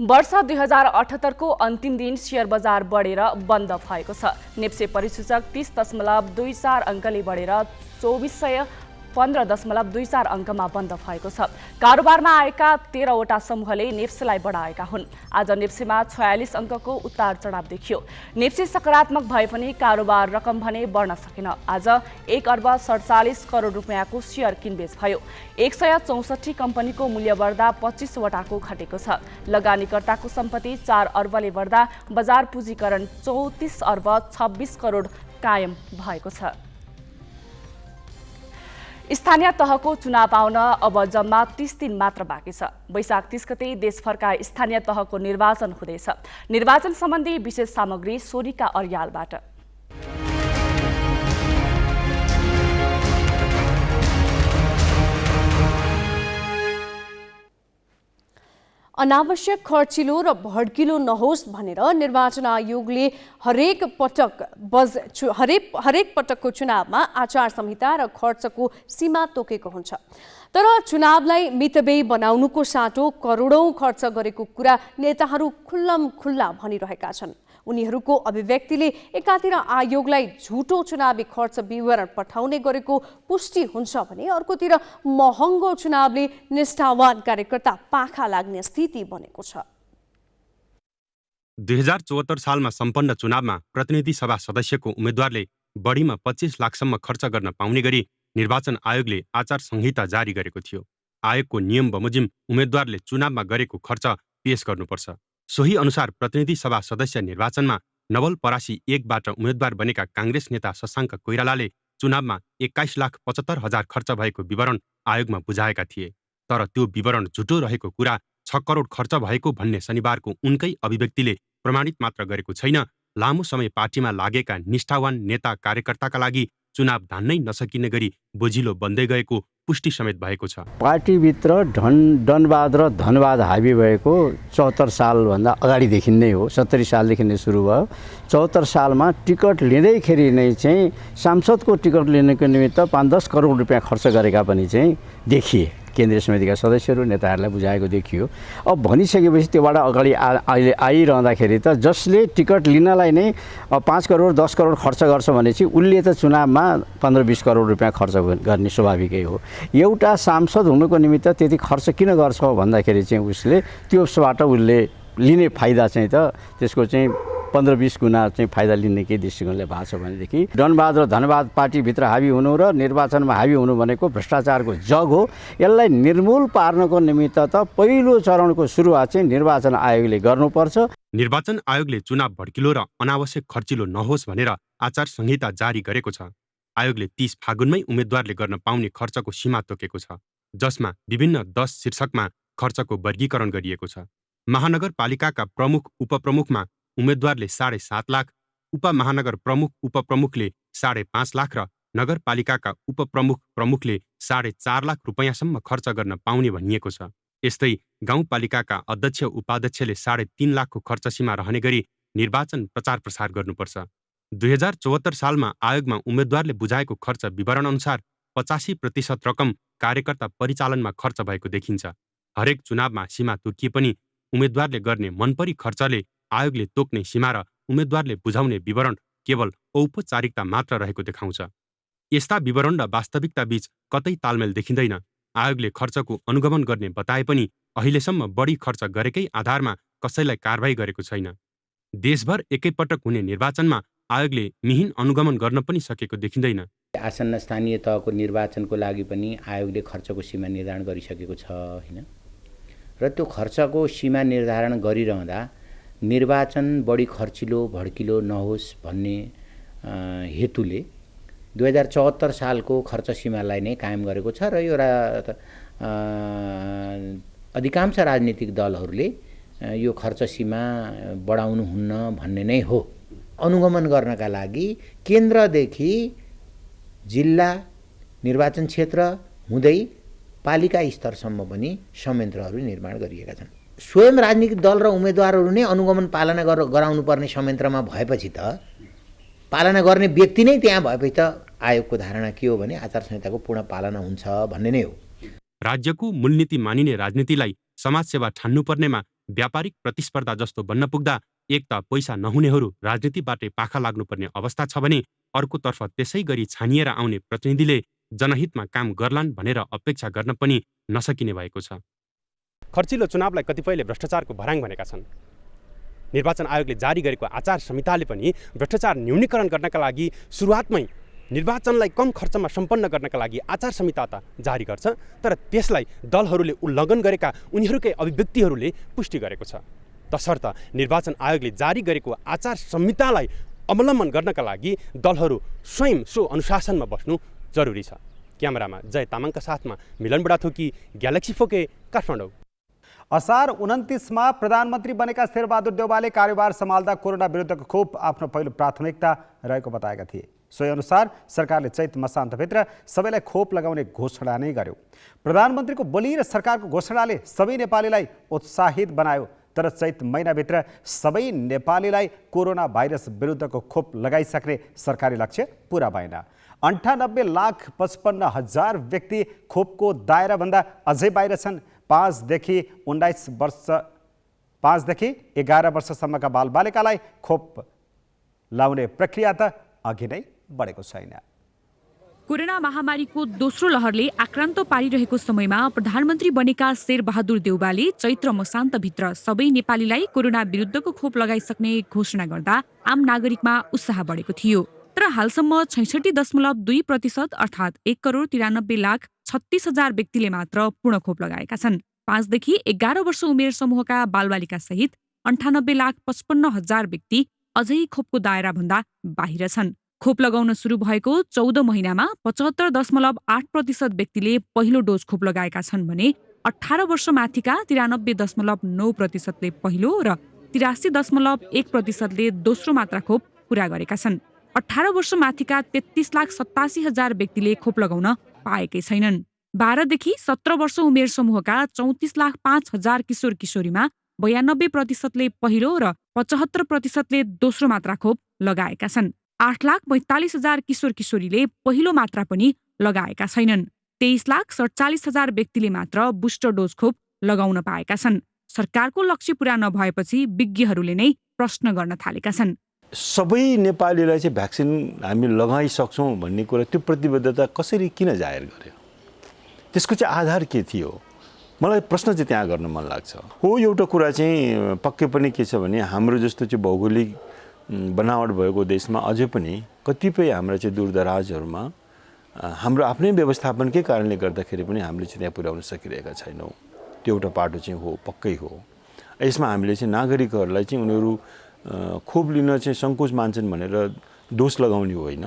वर्ष 2078 को अन्तिम दिन शेयर बजार बढेर बन्द भएको छ। नेप्से परिसूचक 30.24 अङ्कले बढेर 2415.24 अङ्कमा बन्द भएको छ। कारोबारमा आएका 13 वटा समूहले नेप्सेलाई बढाएका हुन्। आज नेप्सेमा 46 अङ्कको उतार चढाव देखियो। नेप्से सकारात्मक भए पनि कारोबार रकम भने बढ्न सकेन। आज 1 अर्ब 47 करोड रुपियाँको शेयर किनबेच भयो। 164 कम्पनीको मूल्य बढ्दा 25 वटाको घटेको छ। लगानीकर्ताको सम्पत्ति 4 अर्बले बढ्दा बजार पुँजीकरण 34 अर्ब 26 करोड कायम भएको छ। स्थानीय तहको चुनाव आउन अब जम्मा 30 दिन मात्र बाँकी छ। वैशाख 30 गते देशभरका स्थानीय तहको निर्वाचन हुँदैछ। निर्वाचन सम्बन्धी विशेष सामग्री सोनिका अर्यालबाट। अनावश्यक खर्चिलो र भड्किलो नहोस् भनेर निर्वाचन आयोगले हरेक पटकको चुनावमा आचार संहिता र खर्चको सीमा तोकेको हुन्छ। तर चुनावलाई मितव्ययी बनाउनुको साटो करोडौं खर्च गरेको कुरा नेताहरू खुल्ला भनिरहेका छन्। उनीहरूको अभिव्यक्तिले एकातिर आयोगलाई झुटो चुनावी खर्च विवरण पठाउने गरेको पुष्टि हुन्छ भने अर्कोतिर महँगो चुनावले निष्ठावान कार्यकर्ता पाखा लाग्ने स्थिति बनेको छ। 2074 सालमा सम्पन्न चुनावमा प्रतिनिधि सभा सदस्यको उम्मेद्वारले बढीमा 25 लाखसम्म खर्च गर्न पाउने गरी निर्वाचन आयोगले आचार संहिता जारी गरेको थियो। आयोगको नियम बमोजिम उम्मेद्वारले चुनावमा गरेको खर्च पेश गर्नुपर्छ। सोही अनुसार प्रतिनिधि सभा सदस्य निर्वाचनमा नवलपरासी 1बाट उम्मेद्वार बनेका काङ्ग्रेस नेता शशाङ्क कोइरालाले चुनावमा 21,75,000 खर्च भएको विवरण आयोगमा बुझाएका थिए। तर त्यो विवरण झुटो रहेको कुरा 6 करोड खर्च भएको भन्ने शनिबारको उनकै अभिव्यक्तिले प्रमाणित मात्र गरेको छैन, लामो समय पार्टीमा लागेका निष्ठावान नेता कार्यकर्ताका लागि चुनाव धान्नै नसकिने गरी बोझिलो बन्दै गएको पुष्टि समेत भएको छ। पार्टीभित्र डनवाद र धनवाद हाबी भएको 74 सालभन्दा अगाडिदेखि नै हो। 70 सालदेखि नै सुरु भयो। 74 सालमा टिकट लिँदैखेरि नै चाहिँ सांसदको टिकट लिनको निमित्त 5-10 करोड रुपियाँ खर्च गरेका पनि चाहिँ देखिए। केन्द्रीय समितिका सदस्यहरू नेताहरूलाई बुझाएको देखियो। अब भनिसकेपछि त्योबाट अगाडि अहिले आइरहँदाखेरि त जसले टिकट लिनलाई नै 5 करोड 10 करोड खर्च गर्छ भनेपछि उसले त चुनावमा 15-20 करोड रुपियाँ खर्च गर्ने स्वाभाविकै हो। एउटा सांसद हुनुको निमित्त त्यति खर्च किन गर्छ भन्दाखेरि चाहिँ उसले त्यसबाट उसले लिने फाइदा चाहिँ त त्यसको चाहिँ 15-20 गुणा चाहिँ फाइदा लिने केही दृष्टिकोणले भएको छ भनेदेखि डनवाद र धनवाद पार्टीभित्र हाबी हुनु र निर्वाचनमा हाबी हुनु भनेको भ्रष्टाचारको जग हो। यसलाई निर्मूल पार्नको निमित्त त पहिलो चरणको सुरुवात चाहिँ निर्वाचन आयोगले गर्नुपर्छ। निर्वाचन आयोगले चुनाव भड्किलो र अनावश्यक खर्चिलो नहोस् भनेर आचार संहिता जारी गरेको छ। आयोगले 30 फागुनमै उम्मेद्वारले गर्न पाउने खर्चको सीमा तोकेको छ, जसमा विभिन्न 10 शीर्षकमा खर्चको वर्गीकरण गरिएको छ। महानगरपालिकाका प्रमुख उपप्रमुखमा उम्मेद्वारले 7.5 लाख, उपमहानगर प्रमुख उपप्रमुखले 5.5 लाख र नगरपालिकाका उपप्रमुख प्रमुखले 4.5 लाख रुपैयाँसम्म खर्च गर्न पाउने भनिएको छ। यस्तै गाउँपालिकाका अध्यक्ष उपाध्यक्षले 3.5 लाखको खर्च सीमा रहने गरी निर्वाचन प्रचार प्रसार गर्नुपर्छ। 2074 सालमा आयोगमा उम्मेद्वारले बुझाएको खर्च विवरण अनुसार 85% रकम कार्यकर्ता परिचालनमा खर्च भएको देखिन्छ। हरेक चुनावमा सीमा तोकिए पनि उम्मेद्वारले गर्ने मनपरी खर्चले आयोगले तोक्ने सीमा र उम्मेद्वारले बुझाउने विवरण केवल औपचारिकता मात्र रहेको देखाउँछ। यस्ता विवरण र वास्तविकता बीच कतै तालमेल देखिँदैन। आयोगले खर्चको अनुगमन गर्ने बताए पनि अहिलेसम्म बढी खर्च गरेकै आधारमा कसैलाई कारबाही गरेको छैन। देशभर एकैपटक हुने निर्वाचनमा आयोगले मिहिन अनुगमन गर्न पनि सकेको देखिँदैन। आसन्न स्थानीय तहको निर्वाचनको लागि पनि आयोगले खर्चको सीमा निर्धारण गरिसकेको छ हैन, र त्यो खर्चको सीमा निर्धारण गरिरहँदा निर्वाचन बढी खर्चिलो भड्किलो नहोस् भन्ने हेतुले 2074 सालको खर्च सीमालाई नै कायम गरेको छ र यो अधिकांश राजनीतिक दलहरूले यो खर्च सीमा बढाउनु हुन्न भन्ने नै हो। अनुगमन गर्नका लागि केन्द्रदेखि जिल्ला निर्वाचन क्षेत्र हुँदै पालिका स्तरसम्म पनि संयन्त्रहरू निर्माण गरिएका छन्। स्वयं राजनीतिक दल र उम्मेदवारहरू नै अनुगमन पालना गराउनु पर्ने संयन्त्रमा भएपछि त पालना गर्ने व्यक्ति नै त्यहाँ भएपछि त आयोगको धारणा के हो भने आचार संहिताको पूर्ण पालना हुन्छ भन्ने नै हो। राज्यको मूलनीति मानिने राजनीतिलाई समाजसेवा ठान्नुपर्नेमा व्यापारिक प्रतिस्पर्धा जस्तो बन्न पुग्दा एक त पैसा नहुनेहरू राजनीतिबाटै पाखा लाग्नुपर्ने अवस्था छ भने अर्कोतर्फ त्यसै गरी छानिएर आउने प्रतिनिधिले जनहितमा काम गर्लान् भनेर अपेक्षा गर्न पनि नसकिने भएको छ। खर्चिलो चुनावलाई कतिपयले भ्रष्टाचारको भराङ भनेका छन्। निर्वाचन आयोगले जारी गरेको आचार संहिताले पनि भ्रष्टाचार न्यूनीकरण गर्नका लागि सुरुवातमै निर्वाचनलाई कम खर्चमा सम्पन्न गर्नका लागि आचार संहिता त जारी गर्छ, तर त्यसलाई दलहरूले उल्लङ्घन गरेका उनीहरूकै अभिव्यक्तिहरूले पुष्टि गरेको छ। तसर्थ निर्वाचन आयोगले जारी गरेको आचार संहितालाई अवलम्बन गर्नका लागि दलहरू स्वयं सो अनुशासनमा बस्नु जरुरी छ। क्यामेरामा जय तामाङका साथमा मिलन बुढाथोकी, ग्यालेक्सी फोके, काठमाडौँ। असार 29मा प्रधानमन्त्री बनेका शेरबहादुर देउवाले कार्यभार सम्हाल्दा कोरोना विरुद्धको खोप आफ्नो पहिलो प्राथमिकता रहेको बताएका थिए। सोही अनुसार सरकारले चैत मसान्तभित्र सबैलाई खोप लगाउने घोषणा नै गर्यो। प्रधानमन्त्रीको बोली र सरकारको घोषणाले सबै नेपालीलाई उत्साहित बनायो, तर चैत महिनाभित्र सबै नेपालीलाई कोरोना भाइरस विरुद्धको खोप लगाइसक्ने सरकारी लक्ष्य पूरा भएन। 98,55,000 व्यक्ति खोपको दायराभन्दा अझै बाहिर छन्। 5देखि 11 वर्षसम्मका बालबालिकालाई खोप लाउने प्रक्रिया त अघि नै बढेको छैन। कोरोना महामारीको दोस्रो लहरले आक्रान्त पारिरहेको समयमा प्रधानमन्त्री बनेका शेरबहादुर देउवाले चैत्र मसान्तभित्र सबै नेपालीलाई कोरोना विरुद्धको खोप लगाइसक्ने घोषणा गर्दा आम नागरिकमा उत्साह बढेको थियो। तर हालसम्म 66.2% अर्थात् 1,93,36,000 व्यक्तिले मात्र पूर्ण खोप लगाएका छन्। 5 देखि 11 वर्ष उमेर समूहका बालबालिका सहित 98,55,000 व्यक्ति अझै खोपको दायराभन्दा बाहिर छन्। खोप लगाउन सुरु भएको 14 महिनामा 75.8% व्यक्तिले पहिलो डोज खोप लगाएका छन् भने 18 वर्ष माथिका 93.9%ले पहिलो र 83.1%ले दोस्रो मात्रा खोप पूरा गरेका छन्। 18 वर्ष माथिका 33,87,000 व्यक्तिले खोप लगाउन पाएकै छैनन्। 12 देखि 17 वर्ष उमेर समूहका 34,05,000 किशोर किशोरीमा 92%ले पहिलो र 75%ले दोस्रो मात्रा खोप लगाएका छन्। 8,45,000 किशोर किशोरीले पहिलो मात्रा पनि लगाएका छैनन्। 23,47,000 व्यक्तिले मात्र बुस्टर डोज खोप लगाउन पाएका छन्। सरकारको लक्ष्य पूरा नभएपछि विज्ञहरूले नै प्रश्न गर्न थालेका छन्। सबै नेपालीलाई चाहिँ भ्याक्सिन हामी लगाइसक्छौँ भन्ने कुरा, त्यो प्रतिबद्धता कसरी किन जाहेर गर्यो? त्यसको चाहिँ आधार के थियो? मलाई प्रश्न चाहिँ त्यहाँ गर्न मन लाग्छ। हो, एउटा कुरा चाहिँ पक्कै पनि के छ भने हाम्रो जस्तो चाहिँ भौगोलिक बनावट भएको देशमा अझै पनि कतिपय हाम्रा चाहिँ दूरदराजहरूमा हाम्रो आफ्नै व्यवस्थापनकै कारणले गर्दाखेरि पनि हामीले चाहिँ त्यहाँ पुर्याउन सकिरहेका छैनौँ। त्यो एउटा पाटो चाहिँ हो, पक्कै हो। यसमा हामीले चाहिँ नागरिकहरूलाई चाहिँ उनीहरू खोप लिन चाहिँ सङ्कोच मान्छन् भनेर दोष लगाउने होइन।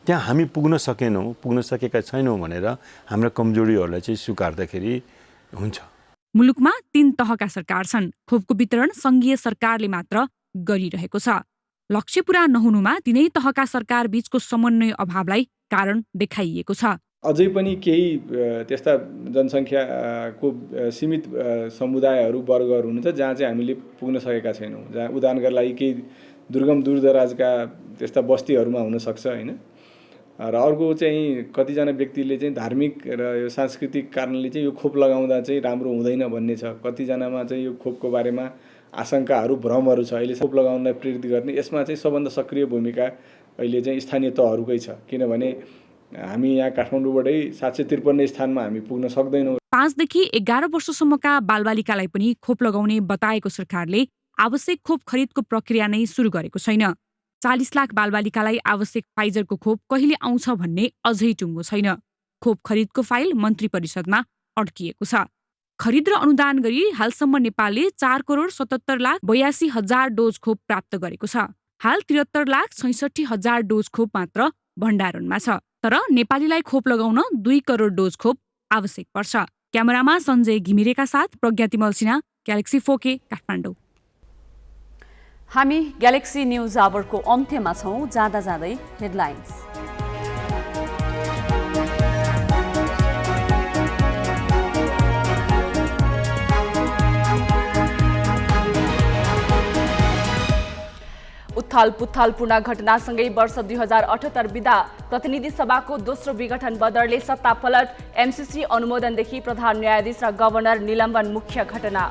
त्यहाँ हामी पुग्न सकेका छैनौँ भनेर हाम्रा कमजोरीहरूलाई चाहिँ स्वीकार्दाखेरि हुन्छ। मुलुकमा 3 तहका सरकार छन्। खोपको वितरण सङ्घीय सरकारले मात्र गरिरहेको छ। लक्ष्य पूरा नहुनुमा तिनै तहका सरकार बीचको समन्वय अभावलाई कारण देखाइएको छ। अझै पनि केही त्यस्ता जनसङ्ख्याको सीमित समुदायहरू, वर्गहरू हुनुहुन्छ जहाँ चाहिँ हामीले पुग्न सकेका छैनौँ। जहाँ उदाहरणका लागि केही दुर्गम दूरदराजका त्यस्ता बस्तीहरूमा हुनसक्छ होइन। र अर्को चाहिँ कतिजना व्यक्तिले चाहिँ धार्मिक र यो सांस्कृतिक कारणले चाहिँ यो खोप लगाउँदा चाहिँ राम्रो हुँदैन भन्ने छ। कतिजनामा चाहिँ यो खोपको बारेमा आशंकाहरू, भ्रमहरू छ। अहिले खोप लगाउनलाई प्रेरित गर्ने यसमा चाहिँ सबभन्दा सक्रिय भूमिका अहिले चाहिँ स्थानीय तहहरूकै छ। किनभने हामी यहाँ काठमाडौँबाटै 753 स्थानमा हामी पुग्न सक्दैनौँ। 5 देखि 11 वर्षसम्मका बालबालिकालाई पनि खोप लगाउने बताएको सरकारले आवश्यक खोप खरिदको प्रक्रिया नै सुरु गरेको छैन। 40 लाख बालबालिकालाई आवश्यक फाइजरको खोप कहिले आउँछ भन्ने अझै टुङ्गो छैन। खोप खरिदको फाइल मन्त्री परिषदमा अड्किएको छ। खरिद र अनुदान गरी हालसम्म नेपालले 4,77,82,000 डोज खोप प्राप्त गरेको छ। हाल 73,66,000 डोज खोप मात्र भण्डारणमा छ। तर नेपालीलाई खोप लगाउन 2 करोड डोज खोप आवश्यक पर्छ। क्यामेरामा सञ्जय घिमिरेका साथ प्रज्ञा तिमल सिन्हा, ग्यालेक्सी 4K, काठमाडौँ। हामी ग्यालेक्सी न्युज आवरको अन्त्यमा छौँ। जाँदा जाँदै हेडलाइन्स। उथालपुथालपूर्ण घटनासँगै वर्ष 2078 बिदा। प्रतिनिधि सभाको दोस्रो विघटन बदरले सत्ता पलट। एमसीसी अनुमोदनदेखि प्रधान न्यायाधीश र गभर्नर निलम्बन मुख्य घटना।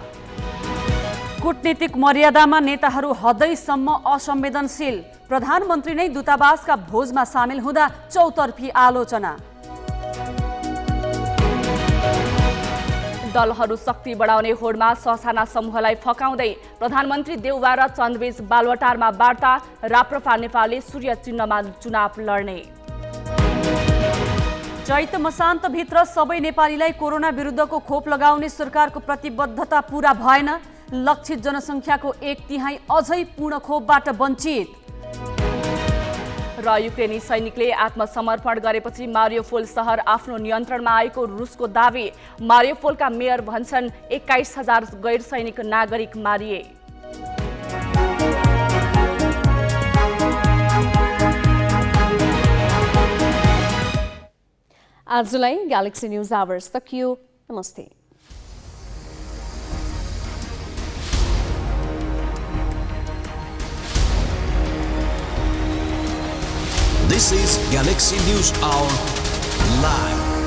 कूटनीतिक मर्यादामा नेताहरू हदैसम्म असंवेदनशील। प्रधानमन्त्री नै दूतावासका भोजमा सामेल हुँदा चौतर्फी आलोचना। दलहरू शक्ति बढाउने होडमा ससाना समूहलाई फकाउँदै प्रधानमन्त्री देउवा र चन्दबीच बालवाटारमा वार्ता। राप्रपा नेपालले सूर्य चिन्हमा चुनाव लड्ने। चैत मसान्तभित्र सबै नेपालीलाई कोरोना विरुद्धको खोप लगाउने सरकारको प्रतिबद्धता पूरा भएन। लक्षित जनसङ्ख्याको 1/3 अझै पूर्ण खोपबाट वञ्चित। र युक्रेनी सैनिकले आत्मसमर्पण गरेपछि मारियोपोल सहर आफ्नो नियन्त्रणमा आएको रुसको दावी। मारियोपोलका मेयर भन्छन् 21,000 गैर सैनिक नागरिक मारिए। आजलाई ग्यालेक्सी न्युज आवर्स सकियो। नमस्ते। This is Galaxy News Hour Live.